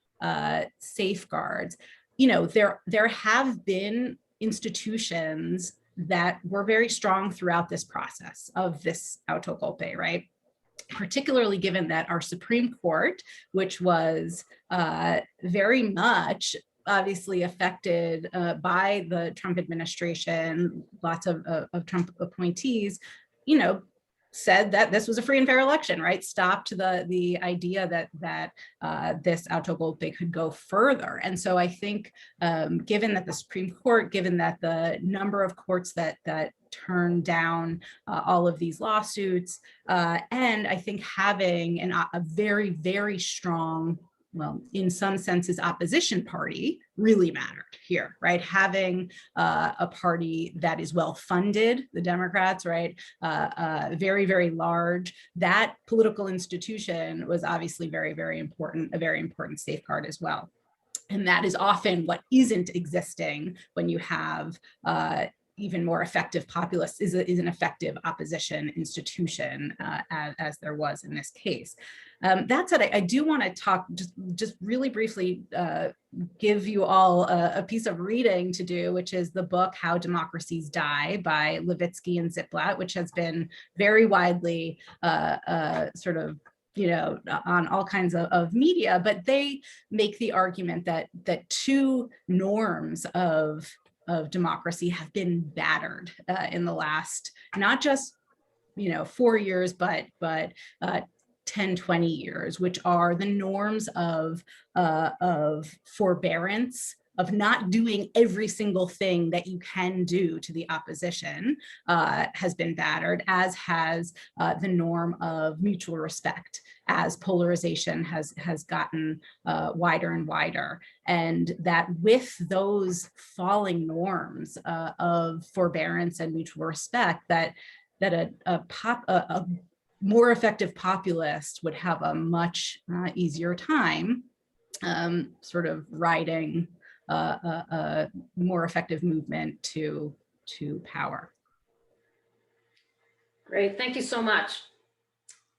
safeguards? There have been institutions that were very strong throughout this process of this auto golpe, right? Particularly given that our Supreme Court, which was very much obviously affected by the Trump administration, lots of Trump appointees, said that this was a free and fair election, right? Stopped the idea that this auto golpe could go further. And so I think, given that the Supreme Court, given that the number of courts that turned down all of these lawsuits, and I think having a very, very strong well, in some senses, opposition party really mattered here, right? Having a party that is well funded, the Democrats, right? Very, very large. That political institution was obviously very, very important, a very important safeguard as well. And that is often what isn't existing when you have even more effective populists is an effective opposition institution, as there was in this case. That said, I do want to talk just really briefly, give you all a piece of reading to do, which is the book How Democracies Die by Levitsky and Ziplat, which has been very widely sort of on all kinds of media, but they make the argument that two norms of democracy have been battered in the last, not just 4 years, but 10, 20 years, which are the norms of forbearance, of not doing every single thing that you can do to the opposition has been battered, as has the norm of mutual respect, as polarization has gotten wider and wider. And that with those falling norms of forbearance and mutual respect, that a more effective populist would have a much easier time sort of riding a more effective movement to power. Great, thank you so much.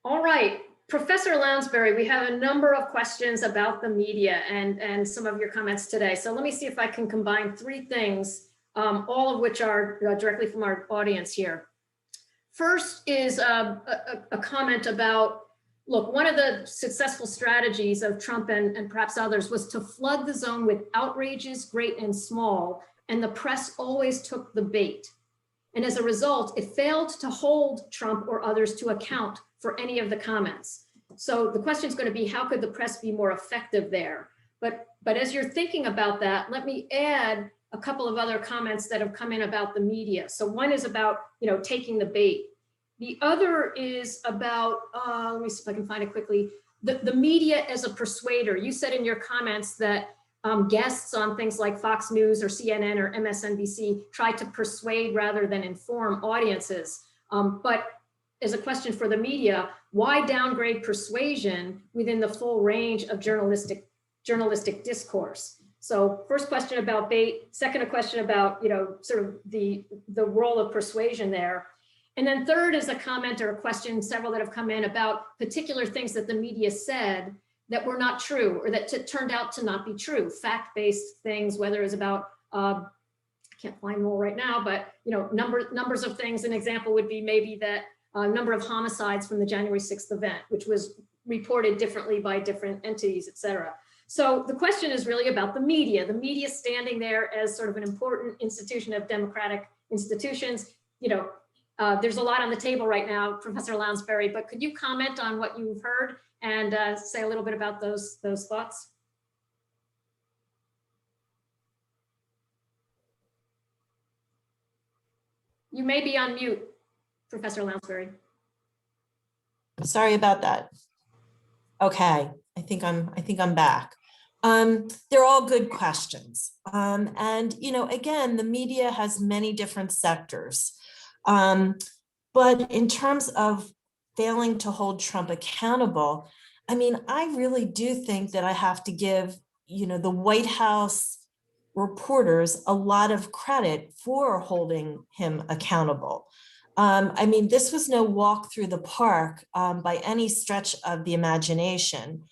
All right, Professor Lounsberry, we have a number of questions about the media and some of your comments today. So let me see if I can combine three things, all of which are directly from our audience here. First is a comment about, look, one of the successful strategies of Trump and perhaps others was to flood the zone with outrages, great and small, and the press always took the bait. And as a result, it failed to hold Trump or others to account for any of the comments. So the question is going to be, how could the press be more effective there? But as you're thinking about that, let me add a couple of other comments that have come in about the media. So one is about, taking the bait. The other is about, let me see if I can find it quickly, the media as a persuader. You said in your comments that guests on things like Fox News or CNN or MSNBC try to persuade rather than inform audiences. But as a question for the media, why downgrade persuasion within the full range of journalistic discourse? So first question about bait, second a question about, sort of the role of persuasion there. And then third is a comment or a question, several that have come in about particular things that the media said that were not true or that turned out to not be true, fact-based things, whether it's about, I can't find them all right now, but numbers of things. An example would be maybe that number of homicides from the January 6th event, which was reported differently by different entities, et cetera. So the question is really about the media standing there as sort of an important institution of democratic institutions. There's a lot on the table right now, Professor Lounsberry, but could you comment on what you've heard and say a little bit about those thoughts? You may be on mute, Professor Lounsberry. Sorry about that. Okay, I think I'm back. They're all good questions. And again, the media has many different sectors. But in terms of failing to hold Trump accountable, I really do think that I have to give, the White House reporters a lot of credit for holding him accountable. This was no walk through the park by any stretch of the imagination.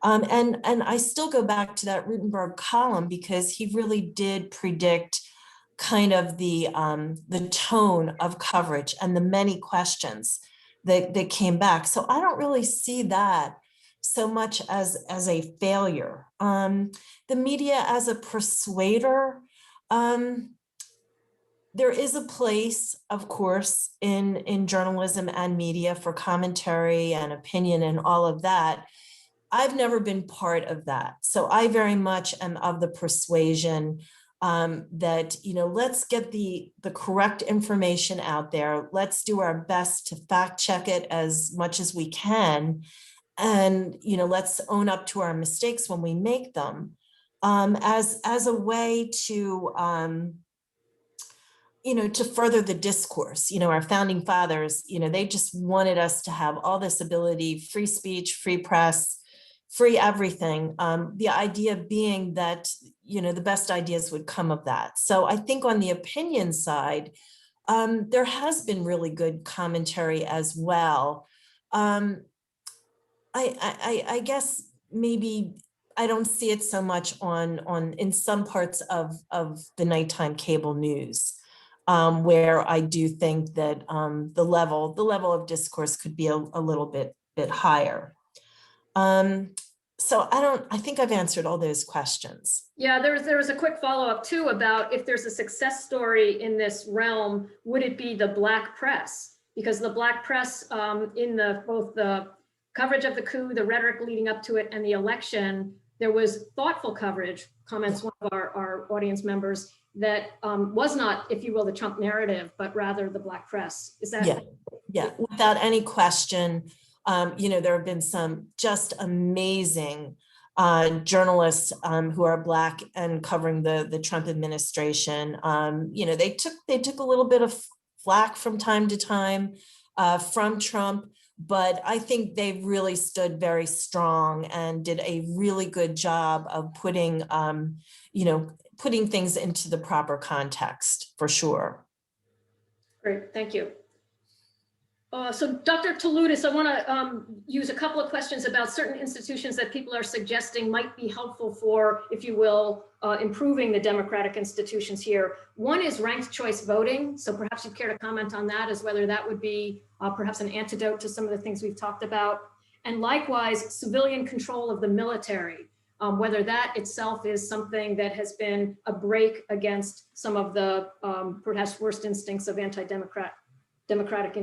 And I still go back to that Rutenberg column because he really did predict kind of the tone of coverage and the many questions that came back. So I don't really see that so much as a failure. The media as a persuader, there is a place, of course, in journalism and media for commentary and opinion and all of that. I've never been part of that. So I very much am of the persuasion that, let's get the correct information out there. Let's do our best to fact check it as much as we can. and let's own up to our mistakes when we make them, as a way to to further the discourse. Our founding fathers, they just wanted us to have all this ability, free speech, free press, free everything. The idea being that, the best ideas would come of that. So I think on the opinion side, there has been really good commentary as well. I guess maybe I don't see it so much on in some parts of the nighttime cable news, where I do think that the level of discourse could be a little bit higher. So I think I've answered all those questions. Yeah, there was a quick follow-up too about if there's a success story in this realm, would it be the Black press? Because the Black press in both the coverage of the coup, the rhetoric leading up to it, and the election, there was thoughtful coverage, comments one of our audience members, that was not, if you will, the Trump narrative, but rather the Black press. Is that? Yeah, without any question. There have been some just amazing journalists who are Black and covering the Trump administration. They took a little bit of flack from time to time from Trump, but I think they really stood very strong and did a really good job of putting things into the proper context, for sure. Great, thank you. So Dr. Toloudis, I want to use a couple of questions about certain institutions that people are suggesting might be helpful for, if you will, improving the democratic institutions here. One is ranked choice voting. So perhaps you'd care to comment on that, as whether that would be perhaps an antidote to some of the things we've talked about. And likewise, civilian control of the military, whether that itself is something that has been a break against some of the perhaps worst instincts of democratic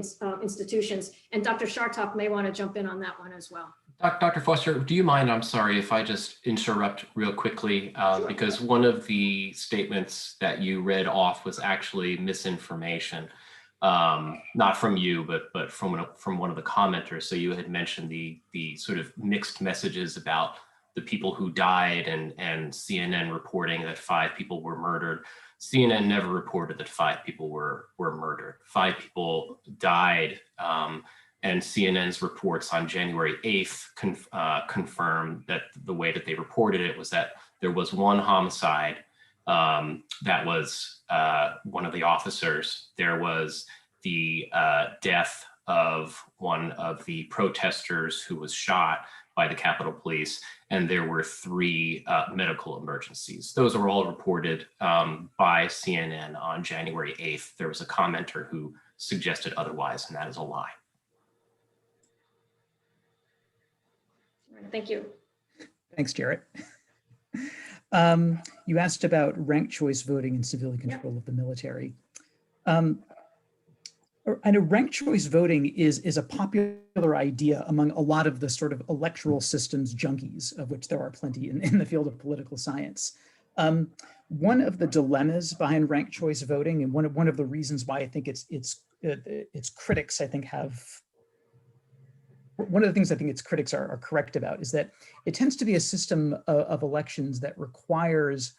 institutions. And Dr. Chartock may want to jump in on that one as well. Dr. Foster, do you mind, I'm sorry, if I just interrupt real quickly, Sure. Because one of the statements that you read off was actually misinformation, not from you, but from one of the commenters. So you had mentioned the sort of mixed messages about the people who died and CNN reporting that 5 people were murdered. CNN never reported that 5 people were murdered. 5 people died, and CNN's reports on January 8th confirmed that the way that they reported it was that there was one homicide that was one of the officers. There was the death of one of the protesters who was shot by the Capitol Police, and there were 3 medical emergencies. Those were all reported by CNN on January 8th. There was a commenter who suggested otherwise, and that is a lie. Thank you. Thanks, Jarret. You asked about ranked choice voting and civilian control of the military. I know ranked choice voting is a popular idea among a lot of the sort of electoral systems junkies, of which there are plenty in the field of political science. One of the dilemmas behind ranked choice voting, and one of the reasons why I think its critics, I think, have, one of the things I think its critics are correct about, is that it tends to be a system of elections that requires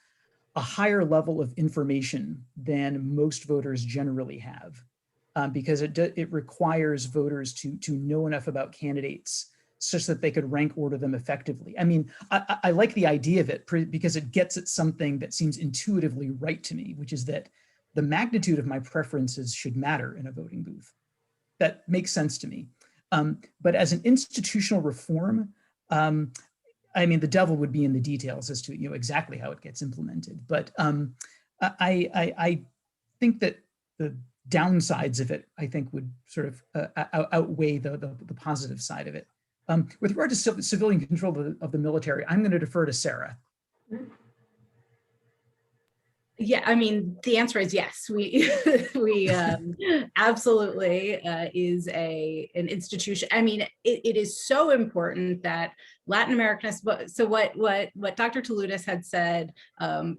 a higher level of information than most voters generally have. Because it requires voters to know enough about candidates such that they could rank order them effectively. I mean, I like the idea of it because it gets at something that seems intuitively right to me, which is that the magnitude of my preferences should matter in a voting booth. That makes sense to me. But as an institutional reform, I mean, the devil would be in the details as to exactly how it gets implemented. But I think that the downsides of it, I think, would sort of outweigh the positive side of it. With regard to civilian control of the military, I'm going to defer to Sarah. Yeah, I mean, the answer is yes. We absolutely is an institution. I mean, it is so important that Latin Americanists. So what Dr. Toloudis had said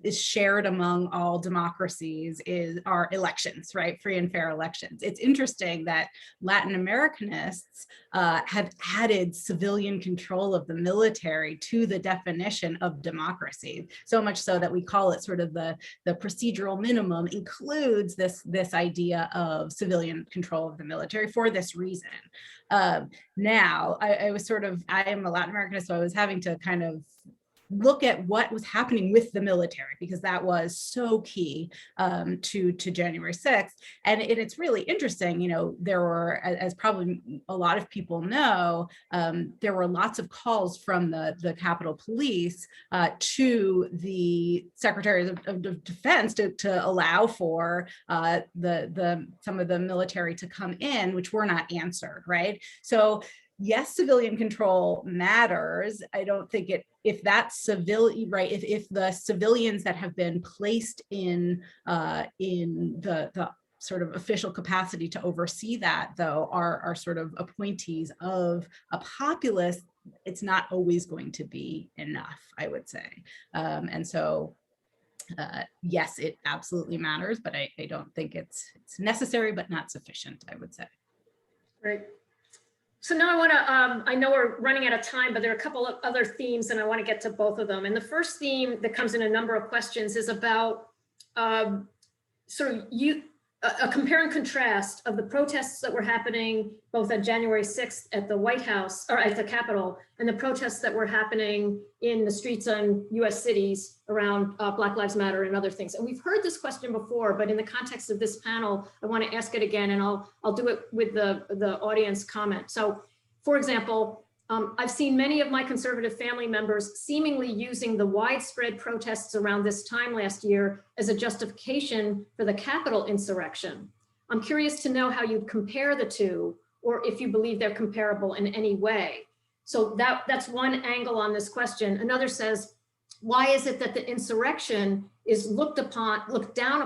is shared among all democracies are elections, right? Free and fair elections. It's interesting that Latin Americanists have added civilian control of the military to the definition of democracy. So much so that we call it sort of the procedural minimum includes this idea of civilian control of the military for this reason. Now, I am a Latin Americanist, so I was having to kind of look at what was happening with the military, because that was so key to January 6th. And it's really interesting, you know, there were, as probably a lot of people know, there were lots of calls from the Capitol Police to the Secretary of Defense to allow for some of the military to come in, which were not answered, right? So yes, civilian control matters. I don't think if that's civilian, right? If the civilians that have been placed in the sort of official capacity to oversee that, though, are sort of appointees of a populace, it's not always going to be enough, I would say. And so, yes, it absolutely matters, but I don't think it's necessary, but not sufficient, I would say. Great. So now I want to, I know we're running out of time, but there are a couple of other themes and I want to get to both of them. And the first theme that comes in a number of questions is about sort of a compare and contrast of the protests that were happening both on January 6th at the White House or at the Capitol, and the protests that were happening in the streets on US cities around Black Lives Matter and other things. And we've heard this question before, but in the context of this panel, I want to ask it again, and I'll do it with the audience comment. So, for example, I've seen many of my conservative family members seemingly using the widespread protests around this time last year as a justification for the Capitol insurrection. I'm curious to know how you'd compare the two, or if you believe they're comparable in any way. So that's one angle on this question. Another says, why is it that the insurrection is looked down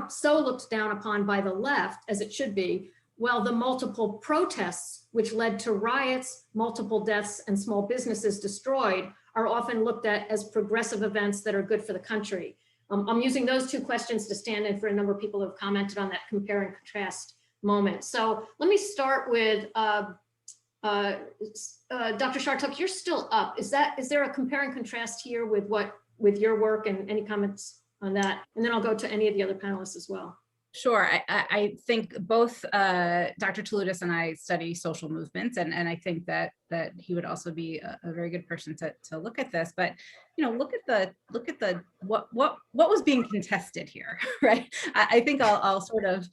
upon by the left, as it should be, while the multiple protests, which led to riots, multiple deaths, and small businesses destroyed, are often looked at as progressive events that are good for the country? I'm using those two questions to stand in for a number of people who have commented on that compare and contrast moment. So let me start with Dr. Chartock. You're still up. Is there a compare and contrast here with your work, and any comments on that? And then I'll go to any of the other panelists as well. Sure. I think both Dr. Toloudis and I study social movements, and I think that he would also be a very good person to look at this. But you know, look at what was being contested here, right? I think I'll sort of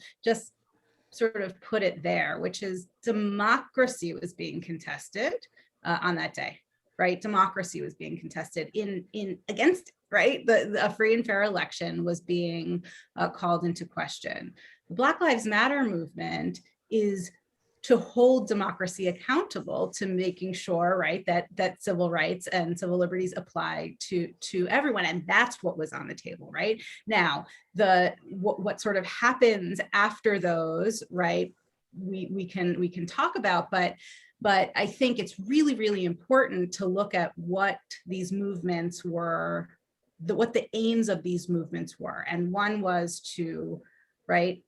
put it there, which is democracy was being contested on that day, right? Democracy was being contested against it. Right? A free and fair election was being called into question. The Black Lives Matter movement is to hold democracy accountable to making sure, right, that civil rights and civil liberties apply to everyone. And that's what was on the table, right? Now, what sort of happens after those, right, we can talk about, but I think it's really, really important to look at what these movements were, what the aims of these movements were. And one was to, right,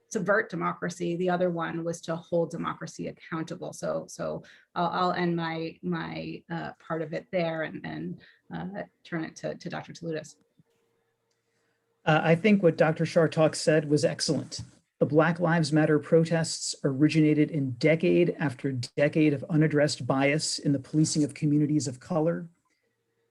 subvert democracy. The other one was to hold democracy accountable. So I'll end my part of it there and turn it to Dr. Toloudis. I think what Dr. Chartock said was excellent. The Black Lives Matter protests originated in decade after decade of unaddressed bias in the policing of communities of color,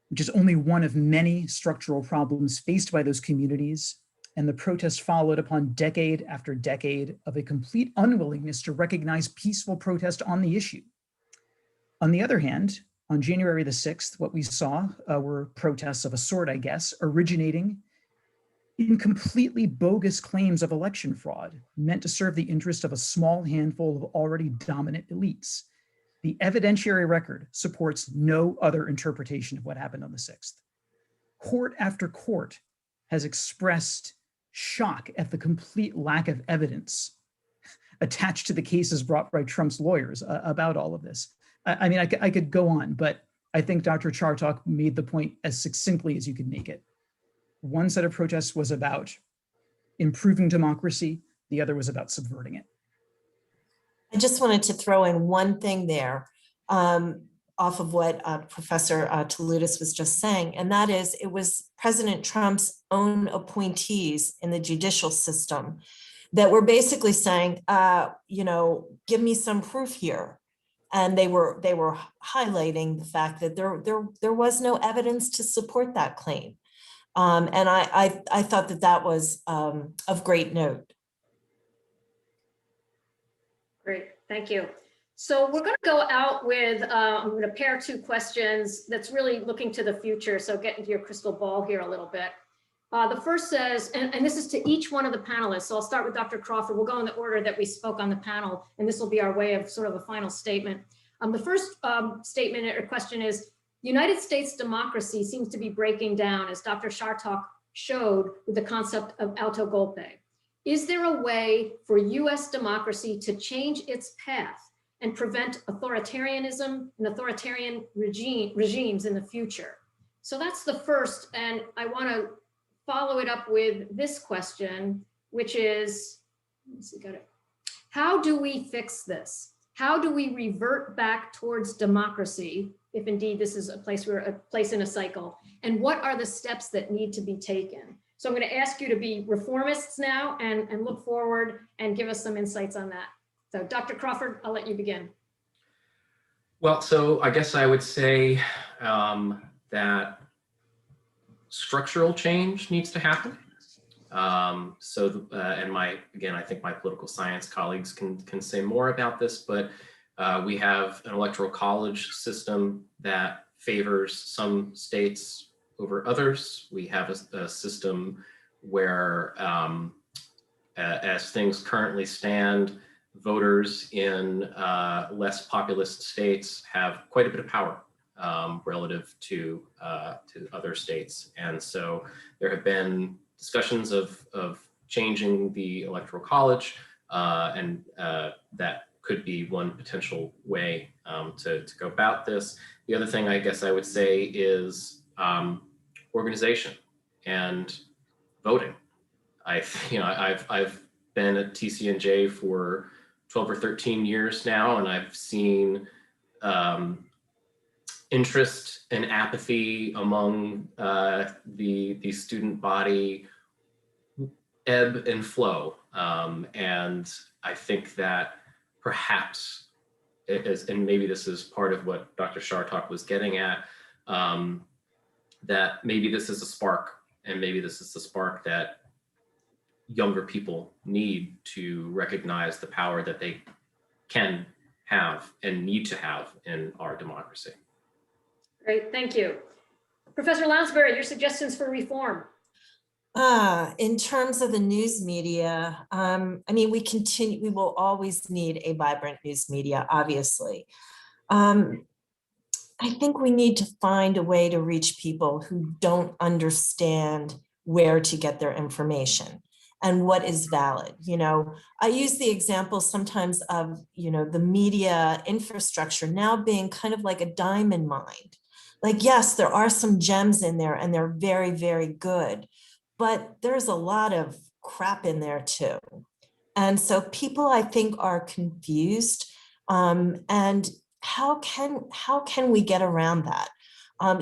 which is only one of many structural problems faced by those communities. And the protests followed upon decade after decade of a complete unwillingness to recognize peaceful protest on the issue. On the other hand, on January the 6th, what we saw were protests of a sort, I guess, originating in completely bogus claims of election fraud meant to serve the interest of a small handful of already dominant elites. The evidentiary record supports no other interpretation of what happened on the 6th. Court after court has expressed shock at the complete lack of evidence attached to the cases brought by Trump's lawyers about all of this. I mean, I could go on, but I think Dr. Chartock made the point as succinctly as you could make it. One set of protests was about improving democracy. The other was about subverting it. I just wanted to throw in one thing there off of what Professor Toloudis was just saying, and that is it was President Trump's own appointees in the judicial system that were basically saying, give me some proof here. And they were highlighting the fact that there was no evidence to support that claim. And I thought that was of great note. Great, thank you. So we're going to go out with, I'm going to pair two questions that's really looking to the future. So get into your crystal ball here a little bit. The first says, and this is to each one of the panelists. So I'll start with Dr. Crawford. We'll go in the order that we spoke on the panel, and this will be our way of sort of a final statement. The first statement or question is, United States democracy seems to be breaking down, as Dr. Chartock showed with the concept of auto golpe. Is there a way for US democracy to change its path and prevent authoritarianism and authoritarian regimes in the future? So that's the first, and I want to follow it up with this question, which is, let's see, got it. How do we fix this? How do we revert back towards democracy, if indeed this is a place in a cycle? And what are the steps that need to be taken? So I'm going to ask you to be reformists now and look forward and give us some insights on that. So Dr. Crawford, I'll let you begin. Well, so I guess I would say that structural change needs to happen. And I think my political science colleagues can say more about this, but we have an electoral college system that favors some states over others. We have a system where, as things currently stand, voters in less populous states have quite a bit of power relative to other states. And so there have been discussions of changing the electoral college, and that could be one potential way to go about this. The other thing I guess I would say is organization and voting. I've been at TCNJ for 12 or 13 years now, and I've seen interest and apathy among the student body ebb and flow. And I think that perhaps, and maybe this is part of what Dr. Chartock was getting at, that maybe this is a spark, and maybe this is the spark that younger people need to recognize the power that they can have and need to have in our democracy. Great, thank you. Professor Lounsberry, your suggestions for reform. In terms of the news media, we will always need a vibrant news media, obviously. I think we need to find a way to reach people who don't understand where to get their information and what is valid. I use the example sometimes of, the media infrastructure now being kind of like a diamond mine. Like, yes, there are some gems in there and they're very, very good, but there's a lot of crap in there too. And so people, I think, are confused. And how can we get around that?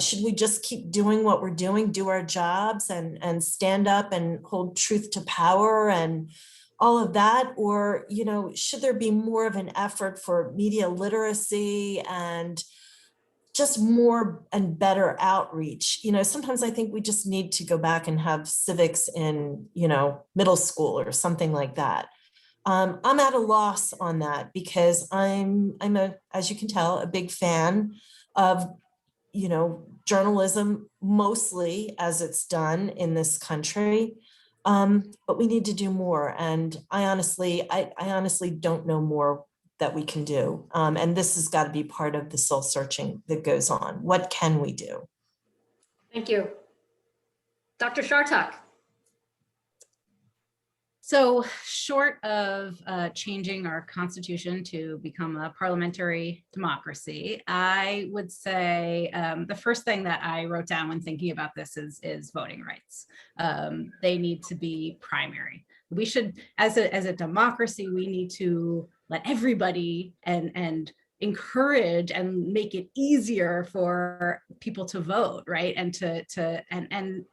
Should we just keep doing what we're doing, do our jobs and stand up and hold truth to power and all of that? Or, should there be more of an effort for media literacy and just more and better outreach? Sometimes I think we just need to go back and have civics in, middle school or something like that. I'm at a loss on that because I'm as you can tell, a big fan of, journalism, mostly as it's done in this country. But we need to do more. And I honestly don't know more that we can do. And this has got to be part of the soul searching that goes on. What can we do? Thank you. Dr. Chartock. So short of changing our constitution to become a parliamentary democracy, I would say the first thing that I wrote down when thinking about this is voting rights. They need to be primary. We should, as a democracy, we need to let everybody and encourage and make it easier for people to vote, right? And and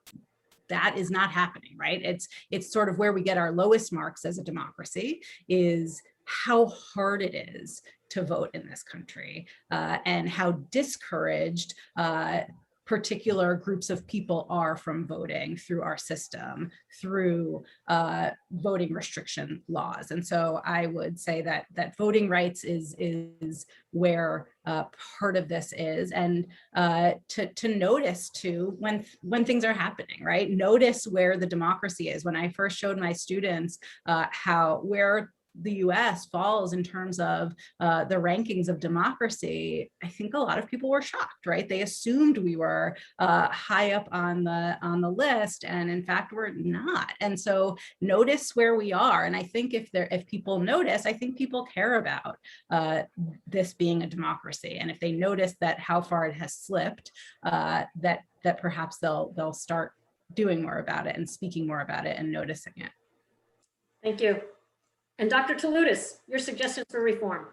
that is not happening, right? It's sort of where we get our lowest marks as a democracy, is how hard it is to vote in this country, and how discouraged particular groups of people are from voting through our system, through voting restriction laws. And so I would say that voting rights is where part of this is, and to notice too when things are happening, right? Notice where the democracy is. When I first showed my students where the US falls in terms of the rankings of democracy, I think a lot of people were shocked, right? They assumed we were high up on the list, and in fact we're not. And so notice where we are. And I think if people notice, I think people care about this being a democracy. And if they notice that how far it has slipped, that perhaps they'll start doing more about it and speaking more about it and noticing it. Thank you. And Dr. Toloudis, your suggestions for reform.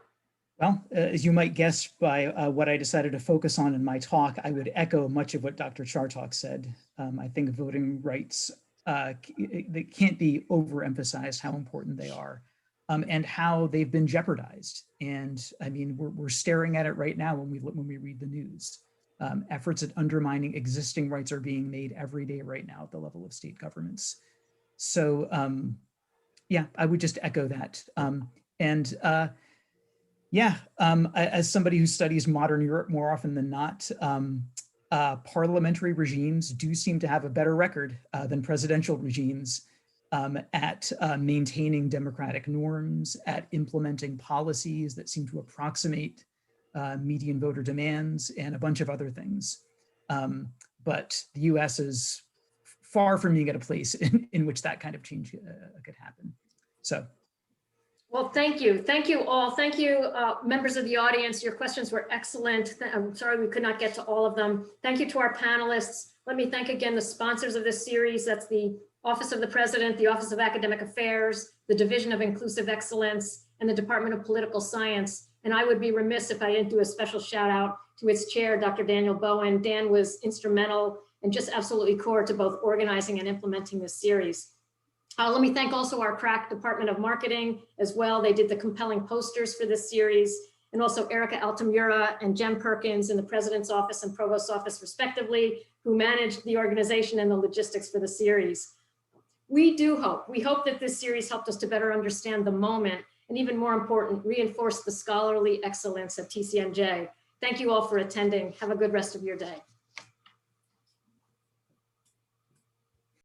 Well, as you might guess by what I decided to focus on in my talk, I would echo much of what Dr. Chartock said. I think voting rights, they can't be overemphasized how important they are, and how they've been jeopardized. And I mean, we're staring at it right now when we read the news. Efforts at undermining existing rights are being made every day right now at the level of state governments. So yeah, I would just echo that. As somebody who studies modern Europe more often than not, parliamentary regimes do seem to have a better record than presidential regimes at maintaining democratic norms, at implementing policies that seem to approximate median voter demands, and a bunch of other things. But the US is far from being at a place in which that kind of change could happen. So. Well, thank you. Thank you all. Thank you, members of the audience. Your questions were excellent. I'm sorry we could not get to all of them. Thank you to our panelists. Let me thank again the sponsors of this series. That's the Office of the President, the Office of Academic Affairs, the Division of Inclusive Excellence, and the Department of Political Science. And I would be remiss if I didn't do a special shout out to its chair, Dr. Daniel Bowen. Dan was instrumental and just absolutely core to both organizing and implementing this series. Let me thank also our crack Department of Marketing as well. They did the compelling posters for this series, and also Erica Altamura and Jem Perkins in the President's Office and Provost's Office respectively, who managed the organization and the logistics for the series. We hope that this series helped us to better understand the moment, and even more important, reinforce the scholarly excellence of TCNJ. Thank you all for attending. Have a good rest of your day.